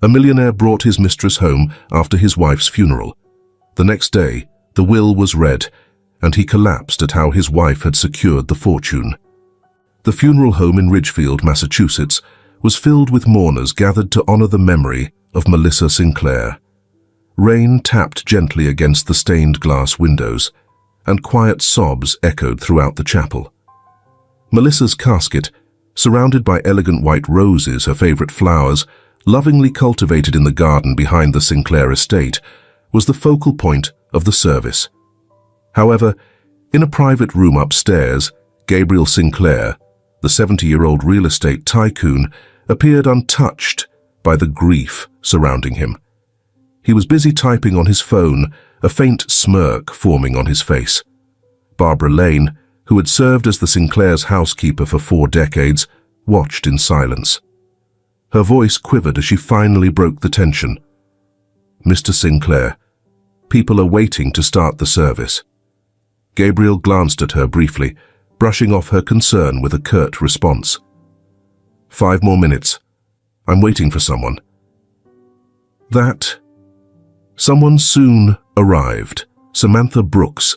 A millionaire brought his mistress home after his wife's funeral. The next day, the will was read, and he collapsed at how his wife had secured the fortune. The funeral home in Ridgefield, Massachusetts, was filled with mourners gathered to honor the memory of Melissa Sinclair. Rain tapped gently against the stained glass windows, and quiet sobs echoed throughout the chapel. Melissa's casket, surrounded by elegant white roses, her favorite flowers, lovingly cultivated in the garden behind the Sinclair estate, was the focal point of the service. However, in a private room upstairs, Gabriel Sinclair, the 70-year-old real estate tycoon, appeared untouched by the grief surrounding him. He was busy typing on his phone, a faint smirk forming on his face. Barbara Lane, who had served as the Sinclair's housekeeper for 4 decades, watched in silence. Her voice quivered as she finally broke the tension. "Mr. Sinclair, people are waiting to start the service." Gabriel glanced at her briefly, brushing off her concern with a curt response. "5 more minutes. I'm waiting for someone." Someone soon arrived. Samantha Brooks,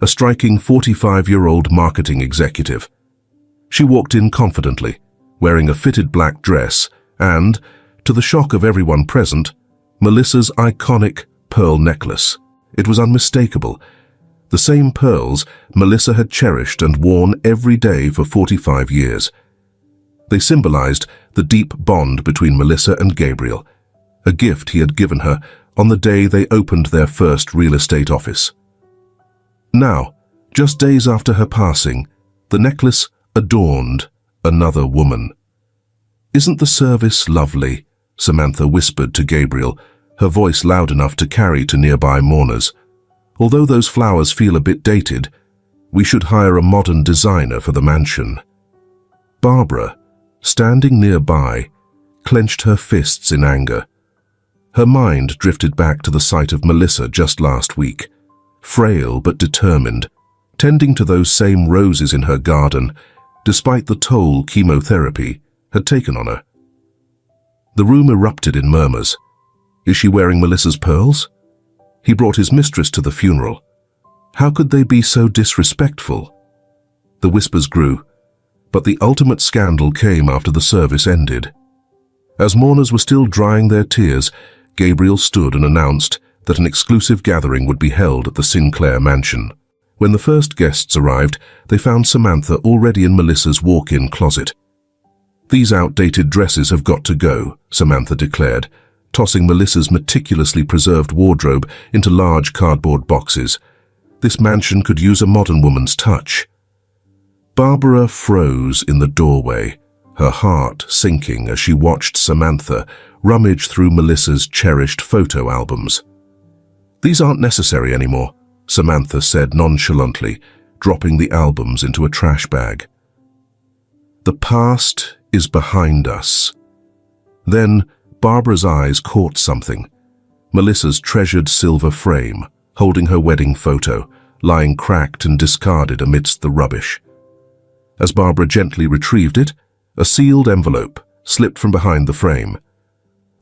a striking 45-year-old marketing executive. She walked in confidently, wearing a fitted black dress and, to the shock of everyone present, Melissa's iconic pearl necklace. It was unmistakable. The same pearls Melissa had cherished and worn every day for 45 years. They symbolized the deep bond between Melissa and Gabriel, a gift he had given her on the day they opened their first real estate office. Now, just days after her passing, the necklace adorned another woman. "Isn't the service lovely?" Samantha whispered to Gabriel, her voice loud enough to carry to nearby mourners. "Although those flowers feel a bit dated, we should hire a modern designer for the mansion." Barbara, standing nearby, clenched her fists in anger. Her mind drifted back to the sight of Melissa just last week, frail but determined, tending to those same roses in her garden, despite the toll chemotherapy had taken on her. The room erupted in murmurs. Is she wearing Melissa's pearls? He brought his mistress to the funeral. How could they be so disrespectful? The whispers grew, but the ultimate scandal came after the service ended. As mourners were still drying their tears, Gabriel stood and announced that an exclusive gathering would be held at the Sinclair mansion. When the first guests arrived, they found Samantha already in Melissa's walk-in closet. "These outdated dresses have got to go," Samantha declared, tossing Melissa's meticulously preserved wardrobe into large cardboard boxes. "This mansion could use a modern woman's touch." Barbara froze in the doorway, her heart sinking as she watched Samantha rummage through Melissa's cherished photo albums. "These aren't necessary anymore," Samantha said nonchalantly, dropping the albums into a trash bag. "The past is behind us." Then Barbara's eyes caught something. Melissa's treasured silver frame, holding her wedding photo, lying cracked and discarded amidst the rubbish. As Barbara gently retrieved it, a sealed envelope slipped from behind the frame.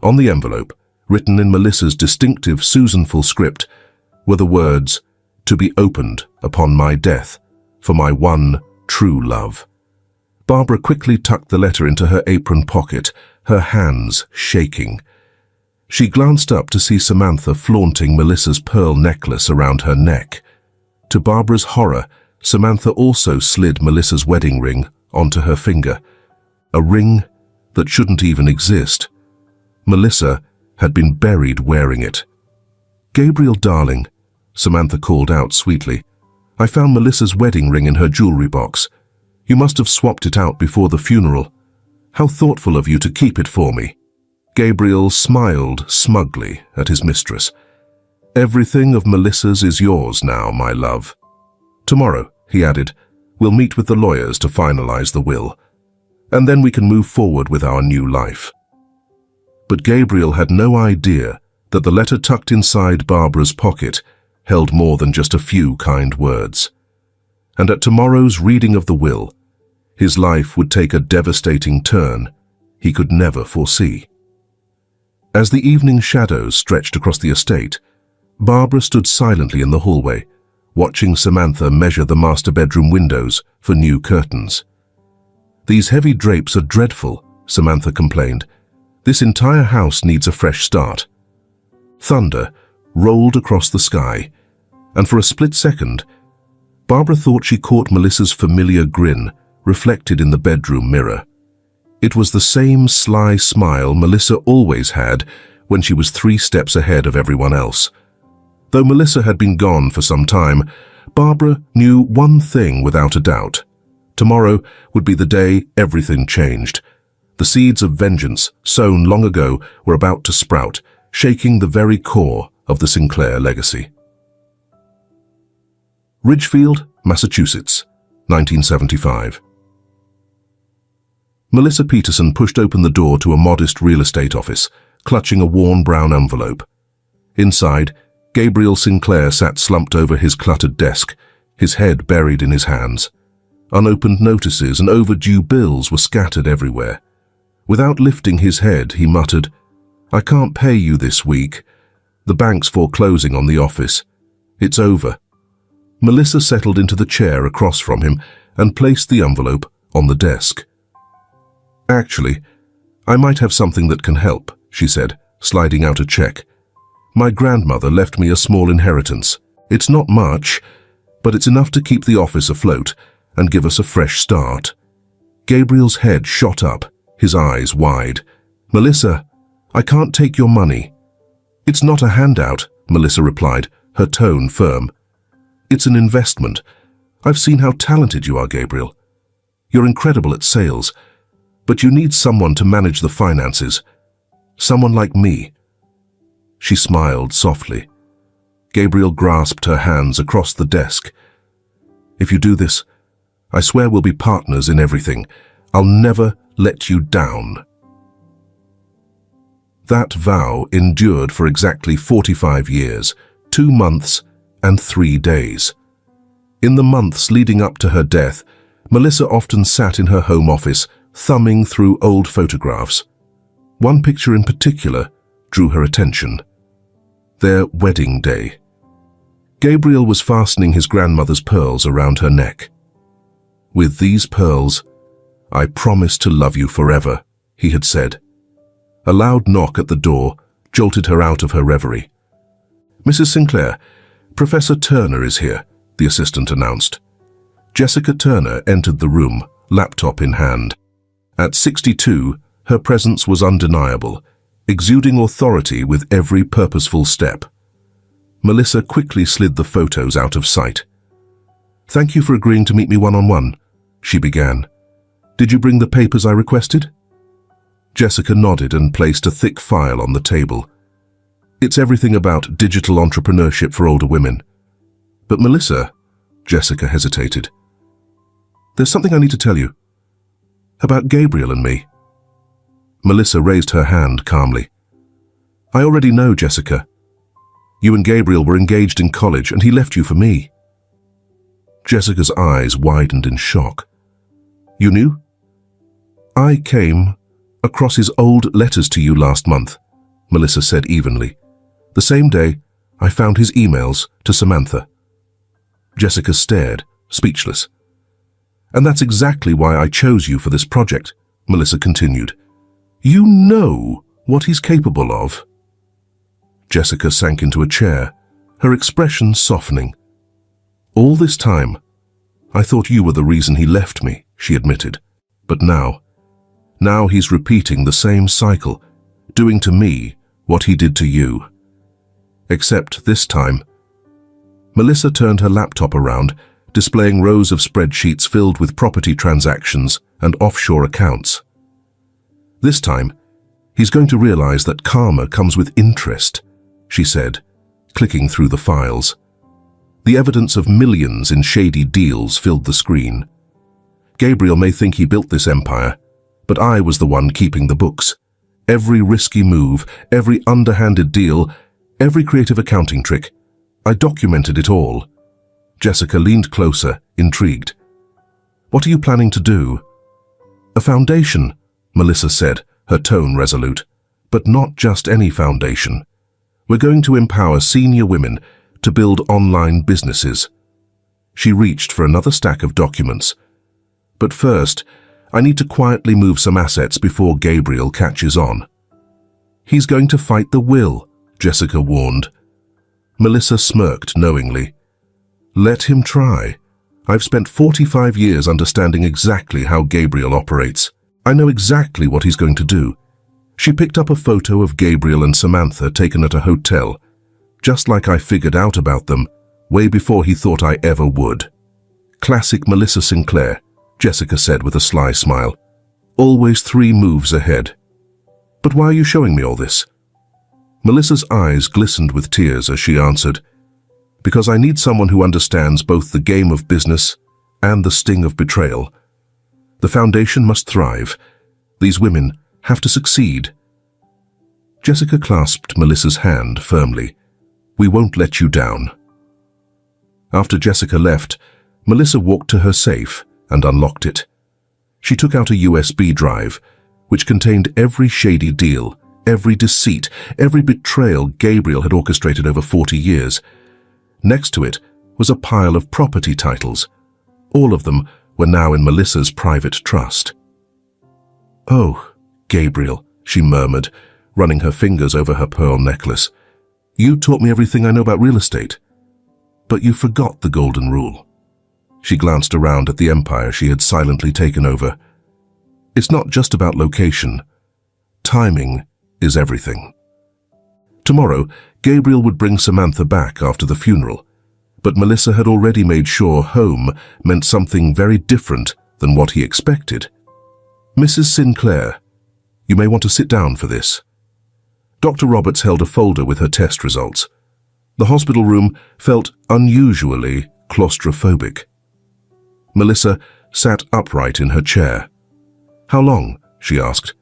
On the envelope, written in Melissa's distinctive Susanful script, were the words, "To be opened upon my death, for my one true love." Barbara quickly tucked the letter into her apron pocket, her hands shaking. She glanced up to see Samantha flaunting Melissa's pearl necklace around her neck. To Barbara's horror, Samantha also slid Melissa's wedding ring onto her finger, a ring that shouldn't even exist. Melissa had been buried wearing it. "Gabriel, darling," Samantha called out sweetly, "I found Melissa's wedding ring in her jewelry box. You must have swapped it out before the funeral. How thoughtful of you to keep it for me." Gabriel smiled smugly at his mistress. "Everything of Melissa's is yours now, my love. Tomorrow," he added, "we'll meet with the lawyers to finalize the will, and then we can move forward with our new life." But Gabriel had no idea that the letter tucked inside Barbara's pocket held more than just a few kind words. And at tomorrow's reading of the will, his life would take a devastating turn he could never foresee. As the evening shadows stretched across the estate, Barbara stood silently in the hallway, watching Samantha measure the master bedroom windows for new curtains. "These heavy drapes are dreadful," Samantha complained. "This entire house needs a fresh start." Thunder rolled across the sky, and for a split second, Barbara thought she caught Melissa's familiar grin reflected in the bedroom mirror. It was the same sly smile Melissa always had when she was 3 steps ahead of everyone else. Though Melissa had been gone for some time, Barbara knew one thing without a doubt. Tomorrow would be the day everything changed. The seeds of vengeance, sown long ago, were about to sprout, shaking the very core of the Sinclair legacy. Ridgefield, Massachusetts, 1975. Melissa Peterson pushed open the door to a modest real estate office, clutching a worn brown envelope. Inside, Gabriel Sinclair sat slumped over his cluttered desk, his head buried in his hands. Unopened notices and overdue bills were scattered everywhere. Without lifting his head, he muttered, "I can't pay you this week. The bank's foreclosing on the office. It's over." Melissa settled into the chair across from him and placed the envelope on the desk. "Actually, I might have something that can help," she said, sliding out a check. "My grandmother left me a small inheritance. It's not much, but it's enough to keep the office afloat and give us a fresh start." Gabriel's head shot up, his eyes wide. "Melissa, I can't take your money." "It's not a handout," Melissa replied, her tone firm. "It's an investment. I've seen how talented you are, Gabriel. You're incredible at sales, but you need someone to manage the finances. Someone like me." She smiled softly. Gabriel grasped her hands across the desk. "If you do this, I swear we'll be partners in everything. I'll never let you down." That vow endured for exactly 45 years, 2 months and 3 days. In the months leading up to her death, Melissa often sat in her home office, thumbing through old photographs. One picture in particular drew her attention. Their wedding day. Gabriel was fastening his grandmother's pearls around her neck. "With these pearls, I promise to love you forever," he had said. A loud knock at the door jolted her out of her reverie. "Mrs. Sinclair, Professor Turner is here," the assistant announced. Jessica Turner entered the room, laptop in hand. At 62, her presence was undeniable, exuding authority with every purposeful step. Melissa quickly slid the photos out of sight. "Thank you for agreeing to meet me one-on-one," she began. "Did you bring the papers I requested?" Jessica nodded and placed a thick file on the table. "It's everything about digital entrepreneurship for older women." "But Melissa," Jessica hesitated. "There's something I need to tell you. About Gabriel and me." Melissa raised her hand calmly. "I already know, Jessica. You and Gabriel were engaged in college and he left you for me." Jessica's eyes widened in shock. "You knew?" "I came across his old letters to you last month," Melissa said evenly. "The same day I found his emails to Samantha." Jessica stared, speechless. "And that's exactly why I chose you for this project," Melissa continued. "You know what he's capable of." Jessica sank into a chair, her expression softening. "All this time, I thought you were the reason he left me," she admitted. "But now he's repeating the same cycle, doing to me what he did to you. Except this time." Melissa turned her laptop around, displaying rows of spreadsheets filled with property transactions and offshore accounts. "This time, he's going to realize that karma comes with interest," she said, clicking through the files. The evidence of millions in shady deals filled the screen. "Gabriel may think he built this empire, but I was the one keeping the books. Every risky move, every underhanded deal, every creative accounting trick. I documented it all." Jessica leaned closer, intrigued. "What are you planning to do?" "A foundation," Melissa said, her tone resolute. But not just any foundation. We're going to empower senior women to build online businesses. She reached for another stack of documents. But first, I need to quietly move some assets before Gabriel catches on. He's going to fight the will, Jessica warned. Melissa smirked knowingly. Let him try. I've spent 45 years understanding exactly how Gabriel operates. I know exactly what he's going to do. She picked up a photo of Gabriel and Samantha taken at a hotel, just like I figured out about them, way before he thought I ever would. Classic Melissa Sinclair, Jessica said with a sly smile. Always 3 moves ahead. But why are you showing me all this? Melissa's eyes glistened with tears as she answered, because I need someone who understands both the game of business and the sting of betrayal. The foundation must thrive. These women have to succeed. Jessica clasped Melissa's hand firmly. We won't let you down. After Jessica left, Melissa walked to her safe and unlocked it. She took out a USB drive, which contained every shady deal, every deceit, every betrayal Gabriel had orchestrated over 40 years. Next to it was a pile of property titles. All of them were now in Melissa's private trust. Oh, Gabriel, she murmured, running her fingers over her pearl necklace. You taught me everything I know about real estate. But you forgot the golden rule. She glanced around at the empire she had silently taken over. It's not just about location. Timing is everything. Tomorrow, Gabriel would bring Samantha back after the funeral, but Melissa had already made sure home meant something very different than what he expected. Mrs. Sinclair, you may want to sit down for this. Dr. Roberts held a folder with her test results. The hospital room felt unusually claustrophobic. Melissa sat upright in her chair. How long? She asked.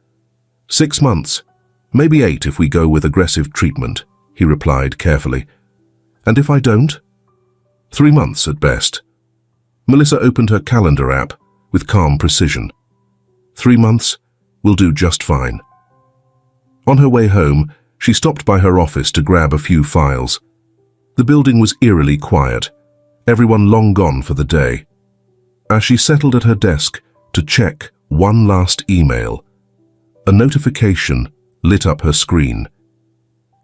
6 months. Maybe 8 if we go with aggressive treatment, he replied carefully. And if I don't? 3 months at best. Melissa opened her calendar app with calm precision. 3 months will do just fine. On her way home, she stopped by her office to grab a few files. The building was eerily quiet, everyone long gone for the day. As she settled at her desk to check one last email, a notification lit up her screen.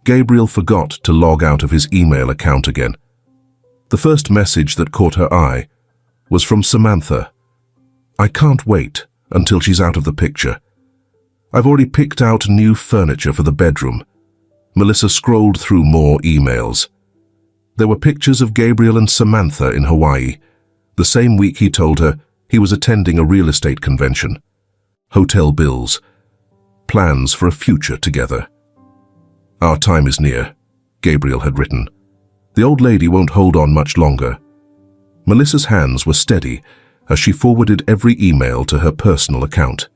Gabriel forgot to log out of his email account again. The first message that caught her eye was from Samantha. I can't wait until she's out of the picture. I've already picked out new furniture for the bedroom. Melissa scrolled through more emails. There were pictures of Gabriel and Samantha in Hawaii, the same week he told her he was attending a real estate convention. Hotel bills, plans for a future together. Our time is near, Gabriel had written. The old lady won't hold on much longer. Melissa's hands were steady as she forwarded every email to her personal account.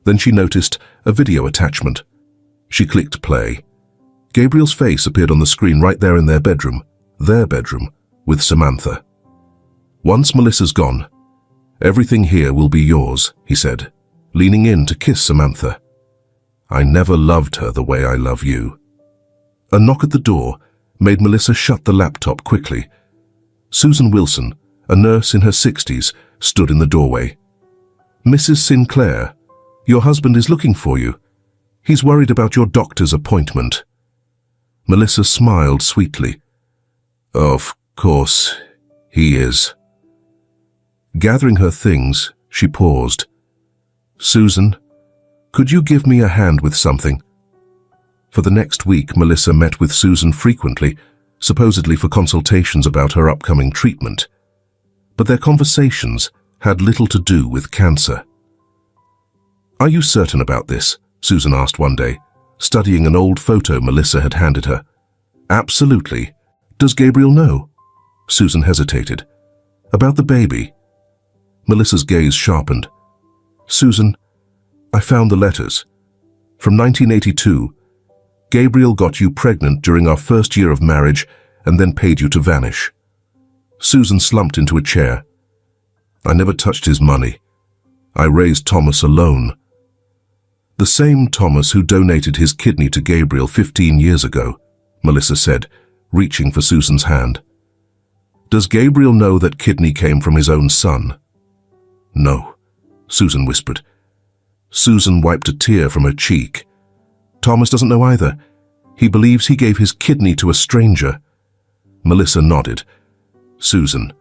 Then she noticed a video attachment. She clicked play. Gabriel's face appeared on the screen right there in their bedroom, with Samantha. Once Melissa's gone, everything here will be yours, he said, leaning in to kiss Samantha. I never loved her the way I love you. A knock at the door made Melissa shut the laptop quickly. Susan Wilson, a nurse in her 60s, stood in the doorway. Mrs. Sinclair, your husband is looking for you. He's worried about your doctor's appointment. Melissa smiled sweetly. Of course, he is. Gathering her things, she paused. Susan, could you give me a hand with something? For the next week, Melissa met with Susan frequently, supposedly for consultations about her upcoming treatment. But their conversations had little to do with cancer. Are you certain about this? Susan asked one day, studying an old photo Melissa had handed her. Absolutely. Does Gabriel know? Susan hesitated. About the baby? Melissa's gaze sharpened. Susan, I found the letters. From 1982, Gabriel got you pregnant during our first year of marriage and then paid you to vanish. Susan slumped into a chair. I never touched his money. I raised Thomas alone. The same Thomas who donated his kidney to Gabriel 15 years ago, Melissa said, reaching for Susan's hand. Does Gabriel know that kidney came from his own son? No, Susan whispered. Susan wiped a tear from her cheek. Thomas doesn't know either. He believes he gave his kidney to a stranger. Melissa nodded. Susan,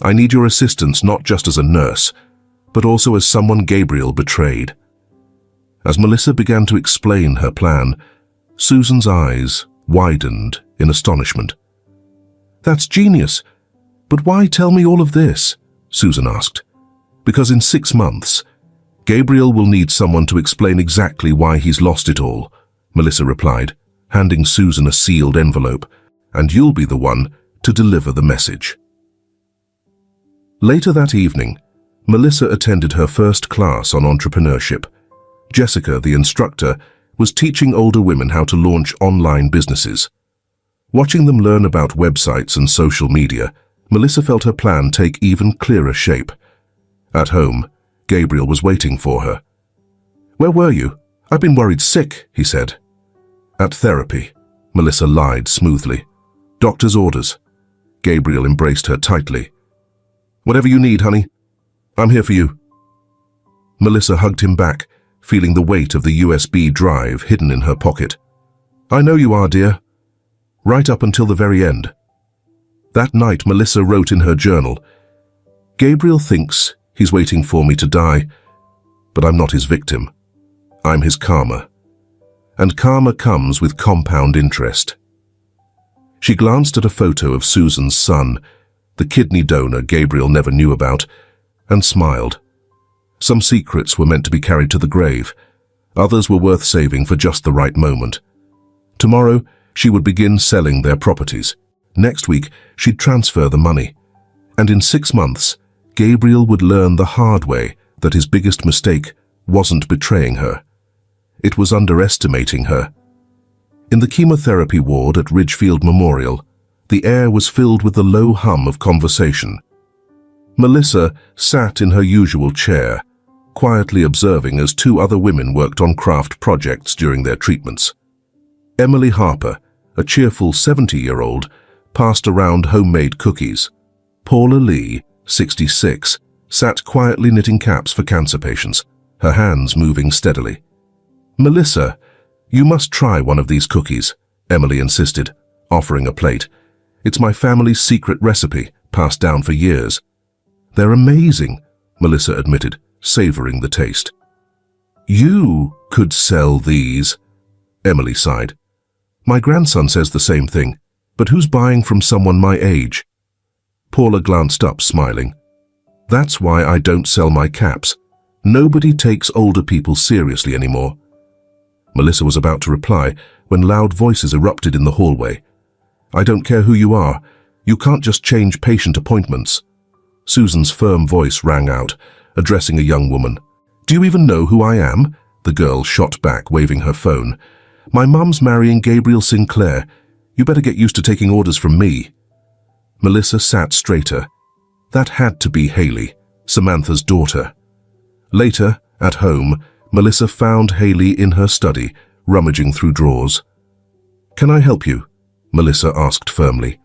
I need your assistance not just as a nurse, but also as someone Gabriel betrayed. As Melissa began to explain her plan, Susan's eyes widened in astonishment. That's genius. But why tell me all of this? Susan asked. Because in 6 months, Gabriel will need someone to explain exactly why he's lost it all, Melissa replied, handing Susan a sealed envelope, and you'll be the one to deliver the message. Later that evening, Melissa attended her first class on entrepreneurship. Jessica, the instructor, was teaching older women how to launch online businesses. Watching them learn about websites and social media, Melissa felt her plan take even clearer shape. At home, Gabriel was waiting for her. Where were you? I've been worried sick, he said. At therapy, Melissa lied smoothly. Doctor's orders. Gabriel embraced her tightly. Whatever you need, honey. I'm here for you. Melissa hugged him back, feeling the weight of the USB drive hidden in her pocket. I know you are, dear. Right up until the very end. That night, Melissa wrote in her journal, Gabriel thinks he's waiting for me to die, but I'm not his victim. I'm his karma. And karma comes with compound interest. She glanced at a photo of Susan's son, the kidney donor Gabriel never knew about, and smiled. Some secrets were meant to be carried to the grave. Others were worth saving for just the right moment. Tomorrow, she would begin selling their properties. Next week, she'd transfer the money. And in 6 months, Gabriel would learn the hard way that his biggest mistake wasn't betraying her. It was underestimating her. In the chemotherapy ward at Ridgefield Memorial, the air was filled with the low hum of conversation. Melissa sat in her usual chair, quietly observing as 2 other women worked on craft projects during their treatments. Emily Harper, a cheerful 70-year-old, passed around homemade cookies. Paula Lee, 66, sat quietly knitting caps for cancer patients, her hands moving steadily. Melissa, you must try one of these cookies, Emily insisted, offering a plate. It's my family's secret recipe, passed down for years. They're amazing, Melissa admitted, savoring the taste. You could sell these, Emily sighed. My grandson says the same thing, but who's buying from someone my age? Paula glanced up, smiling. That's why I don't sell my caps. Nobody takes older people seriously anymore. Melissa was about to reply when loud voices erupted in the hallway. I don't care who you are. You can't just change patient appointments. Susan's firm voice rang out, addressing a young woman. Do you even know who I am? The girl shot back, waving her phone. My mum's marrying Gabriel Sinclair. You better get used to taking orders from me. Melissa sat straighter. That had to be Haley, Samantha's daughter. Later, at home, Melissa found Haley in her study, rummaging through drawers. Can I help you? Melissa asked firmly.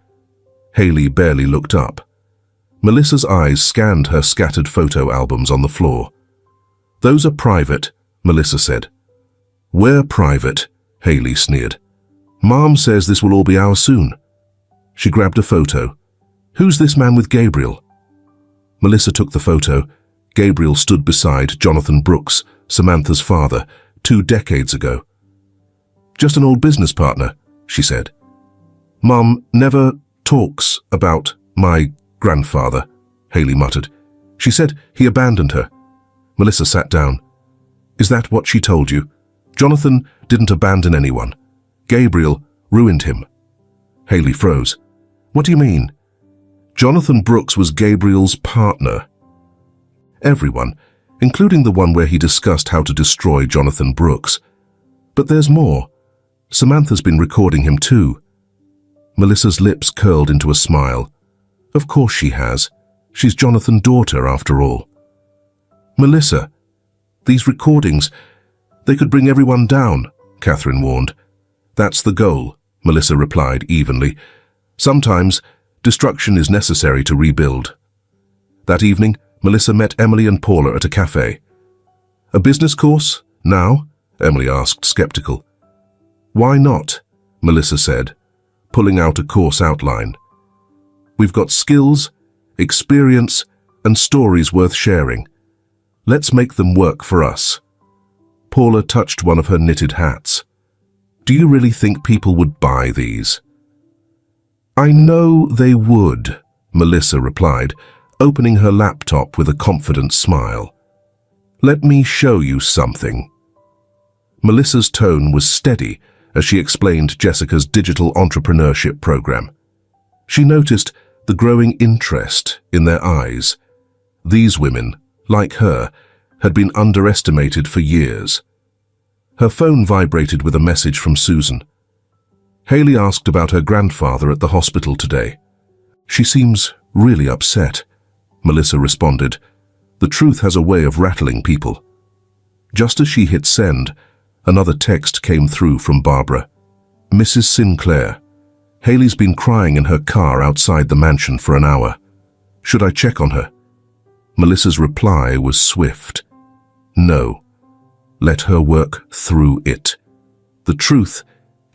Haley barely looked up. Melissa's eyes scanned her scattered photo albums on the floor. Those are private, Melissa said. We're private, Haley sneered. Mom says this will all be ours soon. She grabbed a photo. Who's this man with Gabriel? Melissa took the photo. Gabriel stood beside Jonathan Brooks, Samantha's father, 2 decades ago. Just an old business partner, she said. Mom never talks about my grandfather, Haley muttered. She said he abandoned her. Melissa sat down. Is that what she told you? Jonathan didn't abandon anyone. Gabriel ruined him. Haley froze. What do you mean? Jonathan Brooks was Gabriel's partner. Everyone, including the one where he discussed how to destroy Jonathan Brooks. But there's more. Samantha's been recording him too. Melissa's lips curled into a smile. Of course she has. She's Jonathan's daughter, after all. Melissa, these recordings, They could bring everyone down, Catherine warned. That's the goal, Melissa replied evenly. Sometimes, destruction is necessary to rebuild. That evening, Melissa met Emily and Paula at a cafe. A business course? Now? Emily asked, skeptical. Why not? Melissa said, pulling out a course outline. We've got skills, experience, and stories worth sharing. Let's make them work for us. Paula touched one of her knitted hats. Do you really think people would buy these? I know they would, Melissa replied, opening her laptop with a confident smile. Let me show you something. Melissa's tone was steady as she explained Jessica's digital entrepreneurship program. She noticed the growing interest in their eyes. These women, like her, had been underestimated for years. Her phone vibrated with a message from Susan. Haley asked about her grandfather at the hospital today. She seems really upset, Melissa responded. The truth has a way of rattling people. Just as she hit send, another text came through from Barbara. Mrs. Sinclair. Haley's been crying in her car outside the mansion for an hour. Should I check on her? Melissa's reply was swift. No. Let her work through it. The truth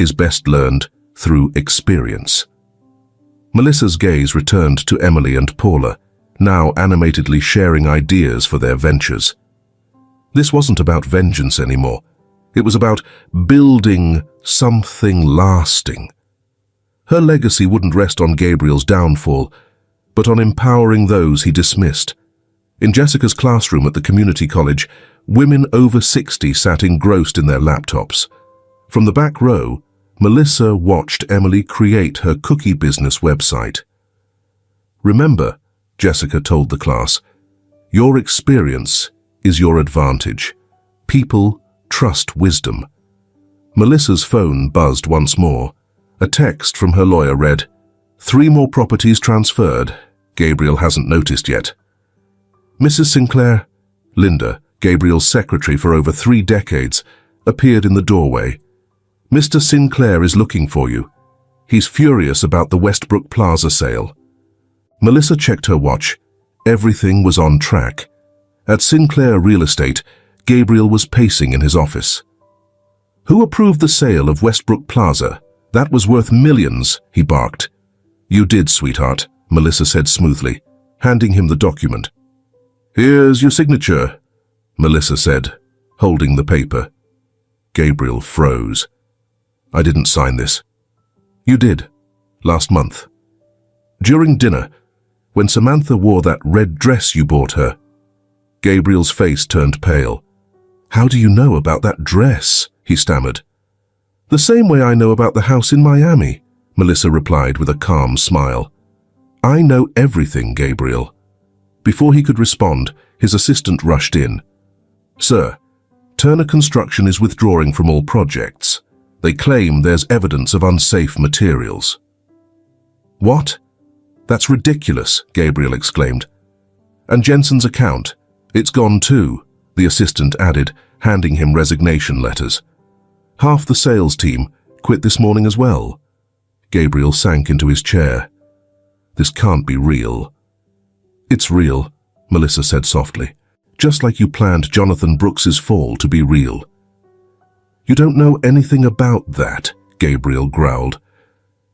is best learned through experience. Melissa's gaze returned to Emily and Paula, now animatedly sharing ideas for their ventures. This wasn't about vengeance anymore. It was about building something lasting. Her legacy wouldn't rest on Gabriel's downfall, but on empowering those he dismissed. In Jessica's classroom at the community college, women over 60 sat engrossed in their laptops. From the back row, Melissa watched Emily create her cookie business website. Remember, Jessica told the class, your experience is your advantage. People trust wisdom. Melissa's phone buzzed once more. A text from her lawyer read, 3 more properties transferred. Gabriel hasn't noticed yet. Mrs. Sinclair, Linda, Gabriel's secretary for over 3 decades, appeared in the doorway. Mr. Sinclair is looking for you. He's furious about the Westbrook Plaza sale. Melissa checked her watch. Everything was on track. At Sinclair Real Estate, Gabriel was pacing in his office. Who approved the sale of Westbrook Plaza? That was worth millions, he barked. You did, sweetheart, Melissa said smoothly, handing him the document. Here's your signature, Melissa said, holding the paper. Gabriel froze. I didn't sign this. You did, last month. During dinner, when Samantha wore that red dress you bought her. Gabriel's face turned pale. How do you know about that dress? He stammered. The same way I know about the house in Miami, Melissa replied with a calm smile. I know everything, Gabriel. Before he could respond, his assistant rushed in. Sir, Turner Construction is withdrawing from all projects. They claim there's evidence of unsafe materials. What? That's ridiculous, Gabriel exclaimed. And Jensen's account, it's gone too, the assistant added, handing him resignation letters. Half the sales team quit this morning as well. Gabriel sank into his chair. This can't be real. It's real, Melissa said softly, just like you planned Jonathan Brooks's fall to be real. You don't know anything about that, Gabriel growled.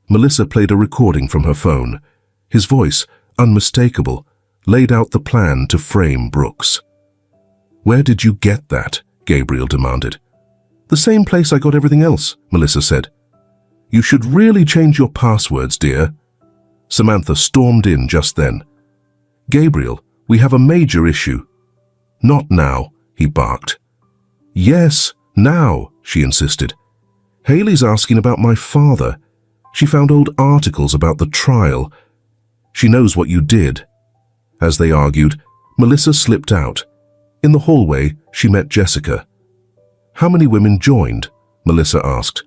Melissa played a recording from her phone. His voice, unmistakable, laid out the plan to frame Brooks. Where did you get that? Gabriel demanded. The same place I got everything else, Melissa said. You should really change your passwords, dear. Samantha stormed in just then. Gabriel, we have a major issue. Not now, he barked. Yes, now, she insisted. Haley's asking about my father. She found old articles about the trial. She knows what you did. As they argued, Melissa slipped out. In the hallway, she met Jessica. How many women joined? Melissa asked.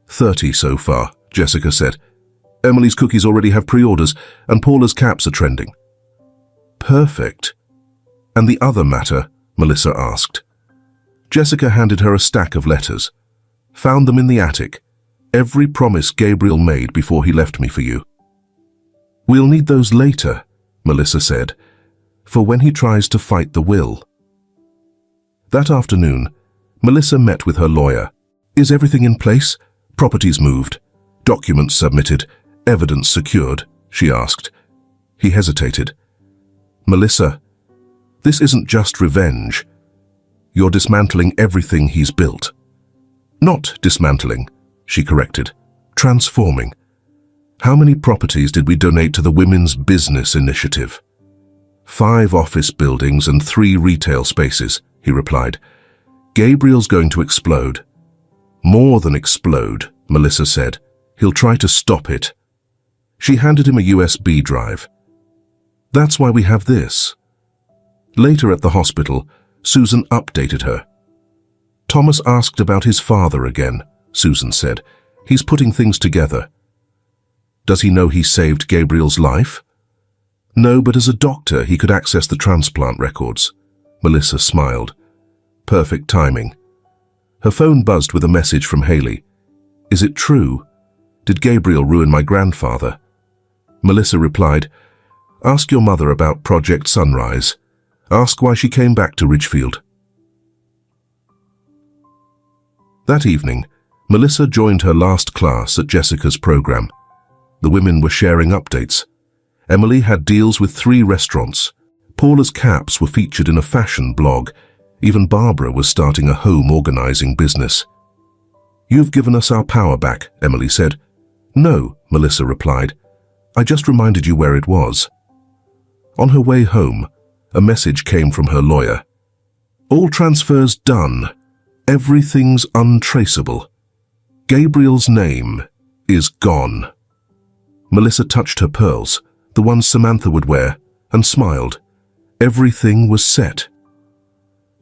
30 so far, Jessica said. Emily's cookies already have pre-orders, and Paula's caps are trending. Perfect. And the other matter? Melissa asked. Jessica handed her a stack of letters. Found them in the attic. Every promise Gabriel made before he left me for you. We'll need those later, Melissa said, for when he tries to fight the will. That afternoon, Melissa met with her lawyer. Is everything in place? Properties moved? Documents submitted? Evidence secured? She asked. He hesitated. Melissa, this isn't just revenge. You're dismantling everything he's built. Not dismantling, she corrected. Transforming. How many properties did we donate to the Women's Business Initiative? 5 office buildings and 3 retail spaces, he replied. Gabriel's going to explode. More than explode, Melissa said. He'll try to stop it. She handed him a USB drive. That's why we have this. Later at the hospital, Susan updated her. Thomas asked about his father again, Susan said. He's putting things together. Does he know he saved Gabriel's life? No, but as a doctor, he could access the transplant records. Melissa smiled. Perfect timing. Her phone buzzed with a message from Haley. Is it true? Did Gabriel ruin my grandfather? Melissa replied, Ask your mother about Project Sunrise. Ask why she came back to Ridgefield. That evening, Melissa joined her last class at Jessica's program. The women were sharing updates. Emily had deals with 3 restaurants. Paula's caps were featured in a fashion blog. Even Barbara was starting a home organizing business. You've given us our power back, Emily said. No, Melissa replied. I just reminded you where it was. On her way home, a message came from her lawyer. All transfers done. Everything's untraceable. Gabriel's name is gone. Melissa touched her pearls, the ones Samantha would wear, and smiled. Everything was set.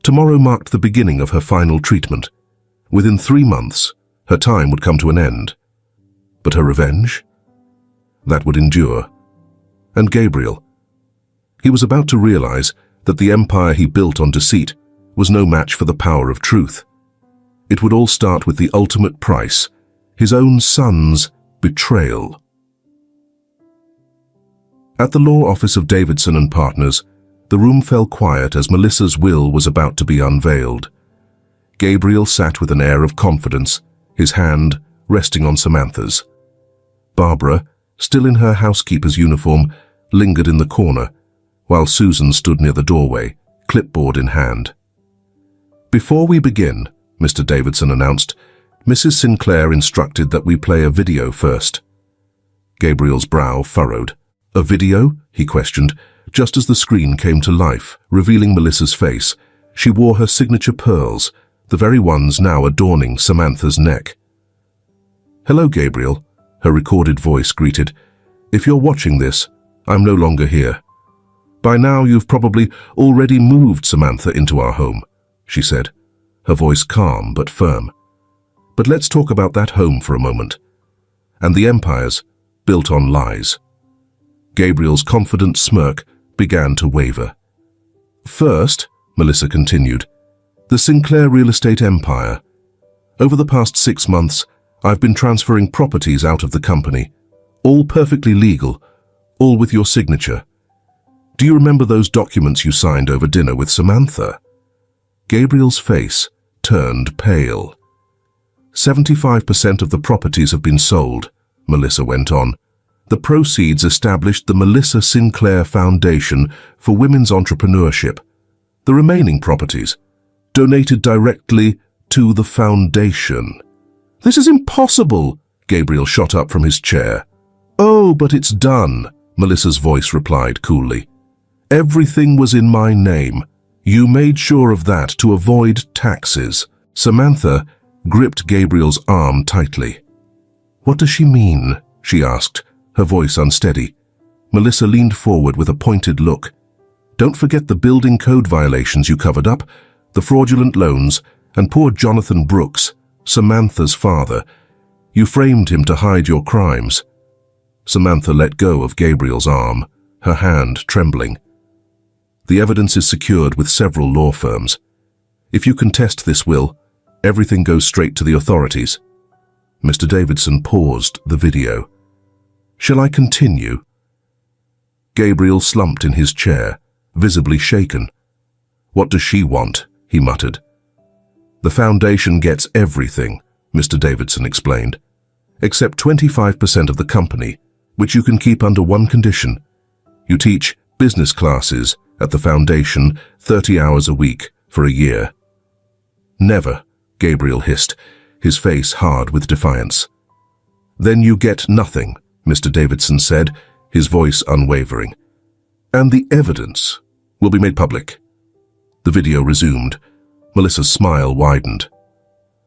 Tomorrow marked the beginning of her final treatment. Within 3 months, her time would come to an end. But her revenge? That would endure. And Gabriel? He was about to realize that the empire he built on deceit was no match for the power of truth. It would all start with the ultimate price, his own son's betrayal. At the law office of Davidson and Partners, the room fell quiet as Melissa's will was about to be unveiled. Gabriel sat with an air of confidence, his hand resting on Samantha's. Barbara, still in her housekeeper's uniform, lingered in the corner, while Susan stood near the doorway, clipboard in hand. Before we begin, Mr. Davidson announced, Mrs. Sinclair instructed that we play a video first. Gabriel's brow furrowed. A video? He questioned, just as the screen came to life, revealing Melissa's face. She wore her signature pearls, the very ones now adorning Samantha's neck. Hello, Gabriel, her recorded voice greeted. If you're watching this, I'm no longer here. By now you've probably already moved Samantha into our home, she said, her voice calm but firm. But let's talk about that home for a moment. And the empires built on lies. Gabriel's confident smirk began to waver. First, Melissa continued, the Sinclair real estate empire. Over the past 6 months, I've been transferring properties out of the company, all perfectly legal, all with your signature. Do you remember those documents you signed over dinner with Samantha? Gabriel's face turned pale. 75% of the properties have been sold, Melissa went on. The proceeds established the Melissa Sinclair Foundation for Women's Entrepreneurship. The remaining properties, donated directly to the foundation. This is impossible, Gabriel shot up from his chair. Oh, but it's done, Melissa's voice replied coolly. Everything was in my name. You made sure of that to avoid taxes. Samantha gripped Gabriel's arm tightly. What does she mean? She asked, her voice unsteady. Melissa leaned forward with a pointed look. Don't forget the building code violations you covered up, the fraudulent loans, and poor Jonathan Brooks, Samantha's father. You framed him to hide your crimes. Samantha let go of Gabriel's arm, her hand trembling. The evidence is secured with several law firms. If you contest this will, everything goes straight to the authorities. Mr. Davidson paused the video. Shall I continue? Gabriel slumped in his chair, visibly shaken. What does she want? He muttered. The foundation gets everything, Mr. Davidson explained, except 25% of the company, which you can keep under one condition. You teach business classes at the foundation 30 hours a week for a year. Never, Gabriel hissed, his face hard with defiance. Then you get nothing, Mr. Davidson said, his voice unwavering. And the evidence will be made public. The video resumed. Melissa's smile widened.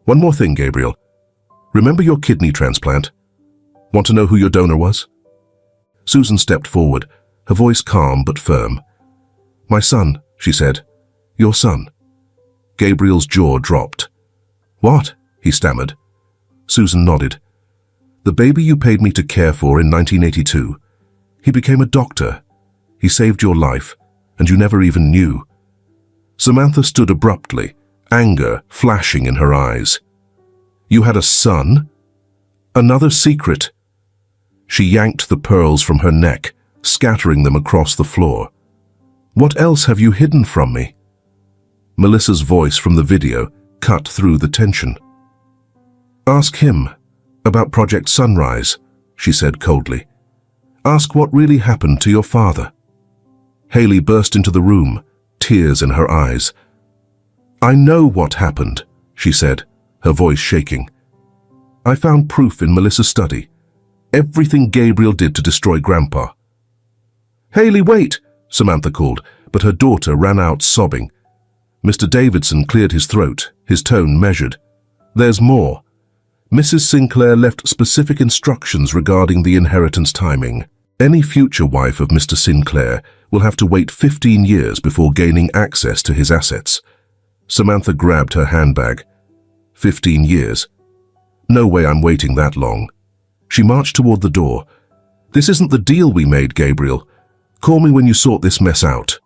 One more thing, Gabriel. Remember your kidney transplant? Want to know who your donor was? Susan stepped forward, her voice calm but firm. My son, she said. Your son. Gabriel's jaw dropped. What? He stammered. Susan nodded. The baby you paid me to care for in 1982. He became a doctor. He saved your life, and you never even knew. Samantha stood abruptly, anger flashing in her eyes. You had a son? Another secret? She yanked the pearls from her neck, scattering them across the floor. What else have you hidden from me? Melissa's voice from the video cut through the tension. Ask him about Project Sunrise, she said coldly. Ask what really happened to your father. Haley burst into the room, tears in her eyes. I know what happened, she said, her voice shaking. I found proof in Melissa's study. Everything Gabriel did to destroy Grandpa. Haley, wait, Samantha called, but her daughter ran out sobbing. Mr. Davidson cleared his throat, his tone measured. There's more. Mrs. Sinclair left specific instructions regarding the inheritance timing. Any future wife of Mr. Sinclair will have to wait 15 years before gaining access to his assets. Samantha grabbed her handbag. 15 years. No way I'm waiting that long. She marched toward the door. This isn't the deal we made, Gabriel. Call me when you sort this mess out.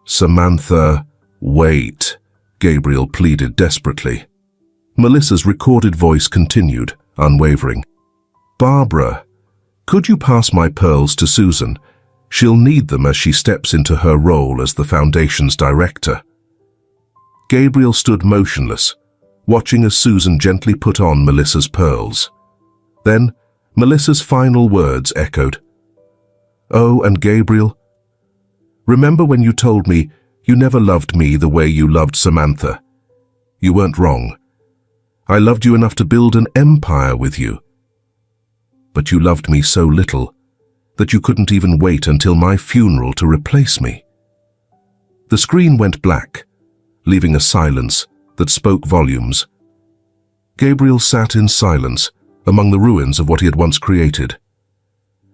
Samantha, wait, Gabriel pleaded desperately. Melissa's recorded voice continued, unwavering. Barbara, could you pass my pearls to Susan? She'll need them as she steps into her role as the Foundation's director. Gabriel stood motionless, watching as Susan gently put on Melissa's pearls. Then, Melissa's final words echoed. Oh, and Gabriel, remember when you told me you never loved me the way you loved Samantha? You weren't wrong. I loved you enough to build an empire with you. But you loved me so little that you couldn't even wait until my funeral to replace me. The screen went black, leaving a silence that spoke volumes. Gabriel sat in silence among the ruins of what he had once created.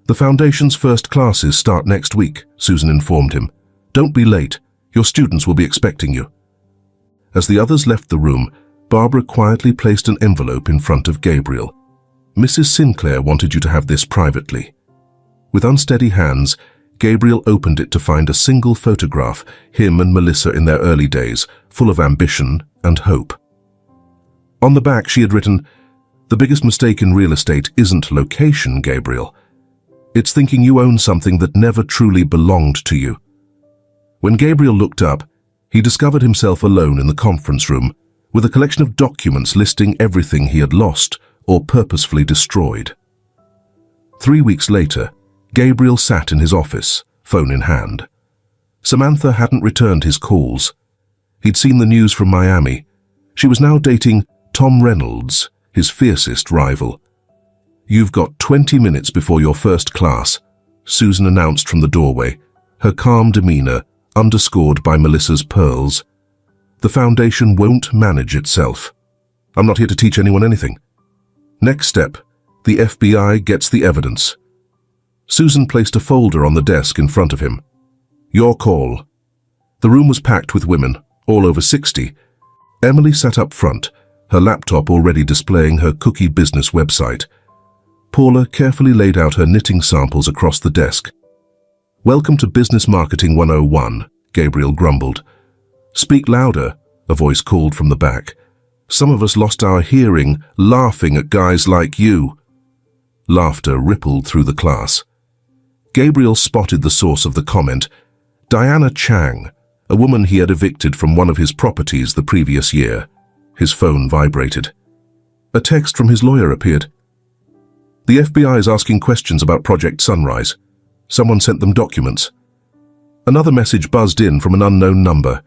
The Foundation's first classes start next week, Susan informed him. Don't be late. Your students will be expecting you. As the others left the room, Barbara quietly placed an envelope in front of Gabriel. Mrs. Sinclair wanted you to have this privately. With unsteady hands, Gabriel opened it to find a single photograph, him and Melissa in their early days, full of ambition and hope. On the back she had written, The biggest mistake in real estate isn't location, Gabriel. It's thinking you own something that never truly belonged to you. When Gabriel looked up, he discovered himself alone in the conference room, with a collection of documents listing everything he had lost or purposefully destroyed. 3 weeks later, Gabriel sat in his office, phone in hand. Samantha hadn't returned his calls. He'd seen the news from Miami. She was now dating Tom Reynolds, his fiercest rival. You've got 20 minutes before your first class, Susan announced from the doorway, her calm demeanor underscored by Melissa's pearls. The Foundation won't manage itself. I'm not here to teach anyone anything. Next step, the FBI gets the evidence. Susan placed a folder on the desk in front of him. Your call. The room was packed with women, all over 60. Emily sat up front, her laptop already displaying her cookie business website. Paula carefully laid out her knitting samples across the desk. Welcome to Business Marketing 101, Gabriel grumbled. Speak louder, a voice called from the back. "Some of us lost our hearing laughing at guys like you." Laughter rippled through the class. Gabriel spotted the source of the comment: Diana Chang, a woman he had evicted from one of his properties the previous year. His phone vibrated. A text from his lawyer appeared. "The FBI is asking questions about Project Sunrise. Someone sent them documents." Another message buzzed in from an unknown number.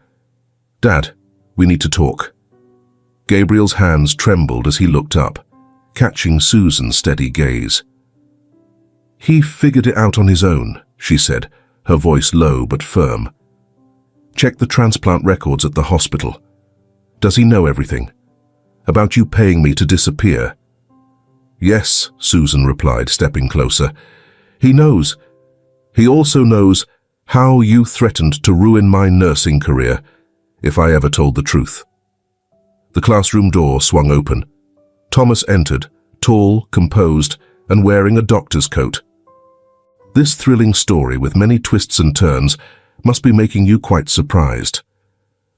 "Dad, we need to talk." Gabriel's hands trembled as he looked up, catching Susan's steady gaze. "He figured it out on his own," she said, her voice low but firm. "Check the transplant records at the hospital. Does he know everything? About you paying me to disappear?" "Yes," Susan replied, stepping closer. "He knows. He also knows how you threatened to ruin my nursing career if I ever told the truth." The classroom door swung open. Thomas entered, tall, composed, and wearing a doctor's coat. This thrilling story, with many twists and turns, must be making you quite surprised.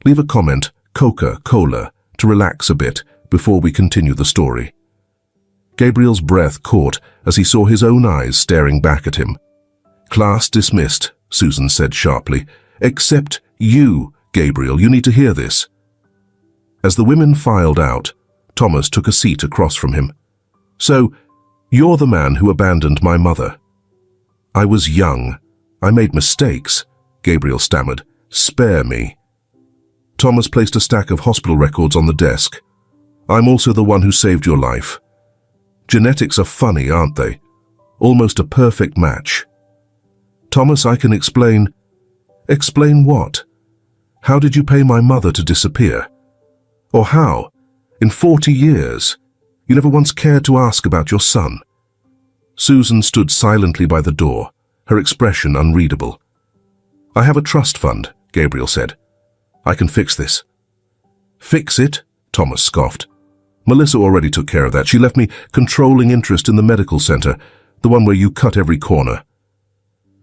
Leave a comment, Coca-Cola, to relax a bit before we continue the story. Gabriel's breath caught as he saw his own eyes staring back at him. "Class dismissed," Susan said sharply. "Except you, Gabriel, you need to hear this." As the women filed out, Thomas took a seat across from him. "So, you're the man who abandoned my mother." "I was young. I made mistakes," Gabriel stammered. "Spare me." Thomas placed a stack of hospital records on the desk. "I'm also the one who saved your life. Genetics are funny, aren't they? Almost a perfect match." "Thomas, I can explain." "Explain what? How did you pay my mother to disappear? Or how? In 40 years, you never once cared to ask about your son." Susan stood silently by the door, her expression unreadable. "I have a trust fund," Gabriel said. "I can fix this." "Fix it?" Thomas scoffed. "Melissa already took care of that. She left me controlling interest in the medical center, the one where you cut every corner."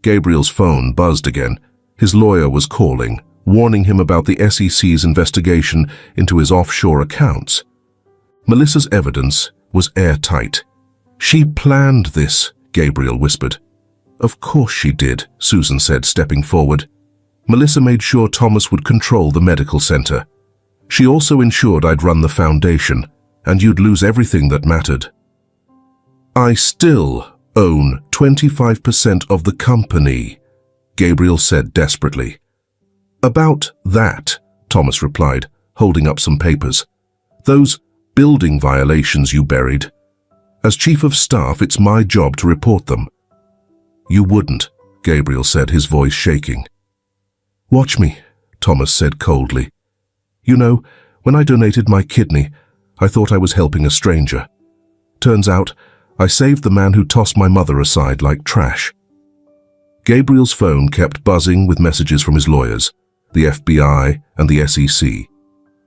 Gabriel's phone buzzed again. His lawyer was calling, warning him about the SEC's investigation into his offshore accounts. Melissa's evidence was airtight. "She planned this," Gabriel whispered. "Of course she did," Susan said, stepping forward. "Melissa made sure Thomas would control the medical center. She also ensured I'd run the foundation, and you'd lose everything that mattered." "I still own 25% of the company," Gabriel said desperately. "About that," Thomas replied, holding up some papers. "Those building violations you buried. As chief of staff, it's my job to report them." "You wouldn't," Gabriel said, his voice shaking. "Watch me," Thomas said coldly. "You know, when I donated my kidney, I thought I was helping a stranger. Turns out, I saved the man who tossed my mother aside like trash." Gabriel's phone kept buzzing with messages from his lawyers, the FBI and the SEC.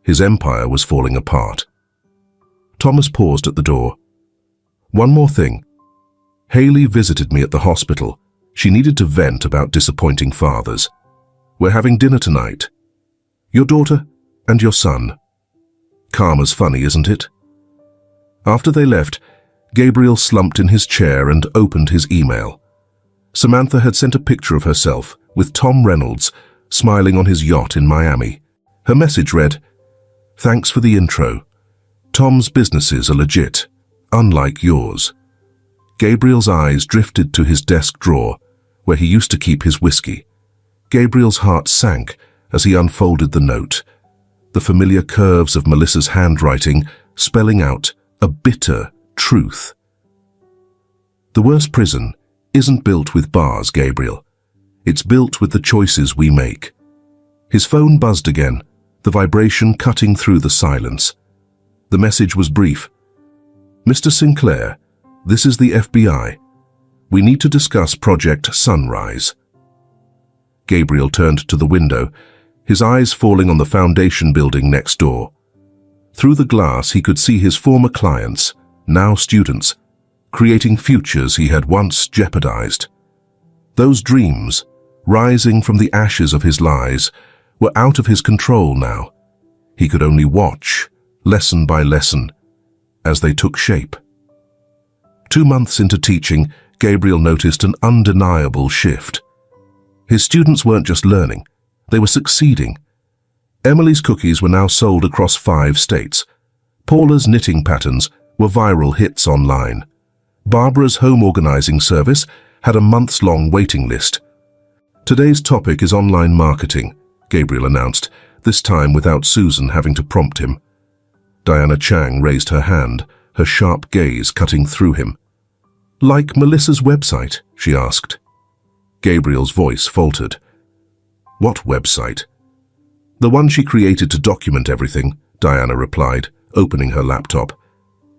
His empire was falling apart. Thomas paused at the door. "One more thing. Haley visited me at the hospital. She needed to vent about disappointing fathers. We're having dinner tonight. Your daughter and your son. Karma's funny, isn't it?" After they left, Gabriel slumped in his chair and opened his email. Samantha had sent a picture of herself with Tom Reynolds smiling on his yacht in Miami. Her message read, "Thanks for the intro. Tom's businesses are legit, unlike yours." Gabriel's eyes drifted to his desk drawer, where he used to keep his whiskey. Gabriel's heart sank as he unfolded the note, the familiar curves of Melissa's handwriting spelling out a bitter truth. "The worst prison isn't built with bars, Gabriel. It's built with the choices we make." His phone buzzed again, the vibration cutting through the silence. The message was brief. "Mr. Sinclair, this is the FBI. We need to discuss Project Sunrise." Gabriel turned to the window, his eyes falling on the foundation building next door. Through the glass, he could see his former clients, now students, creating futures he had once jeopardized. Those dreams, rising from the ashes of his lies, were out of his control now. He could only watch, lesson by lesson, as they took shape. 2 months into teaching, Gabriel noticed an undeniable shift. His students weren't just learning, they were succeeding. Emily's cookies were now sold across 5 states. Paula's knitting patterns were viral hits online. Barbara's home organizing service had a months-long waiting list. Today's topic is online marketing, Gabriel announced, this time without Susan having to prompt him. Diana Chang raised her hand, her sharp gaze cutting through him. Like Melissa's website, she asked. Gabriel's voice faltered. What website? The one she created to document everything, Diana replied, opening her laptop.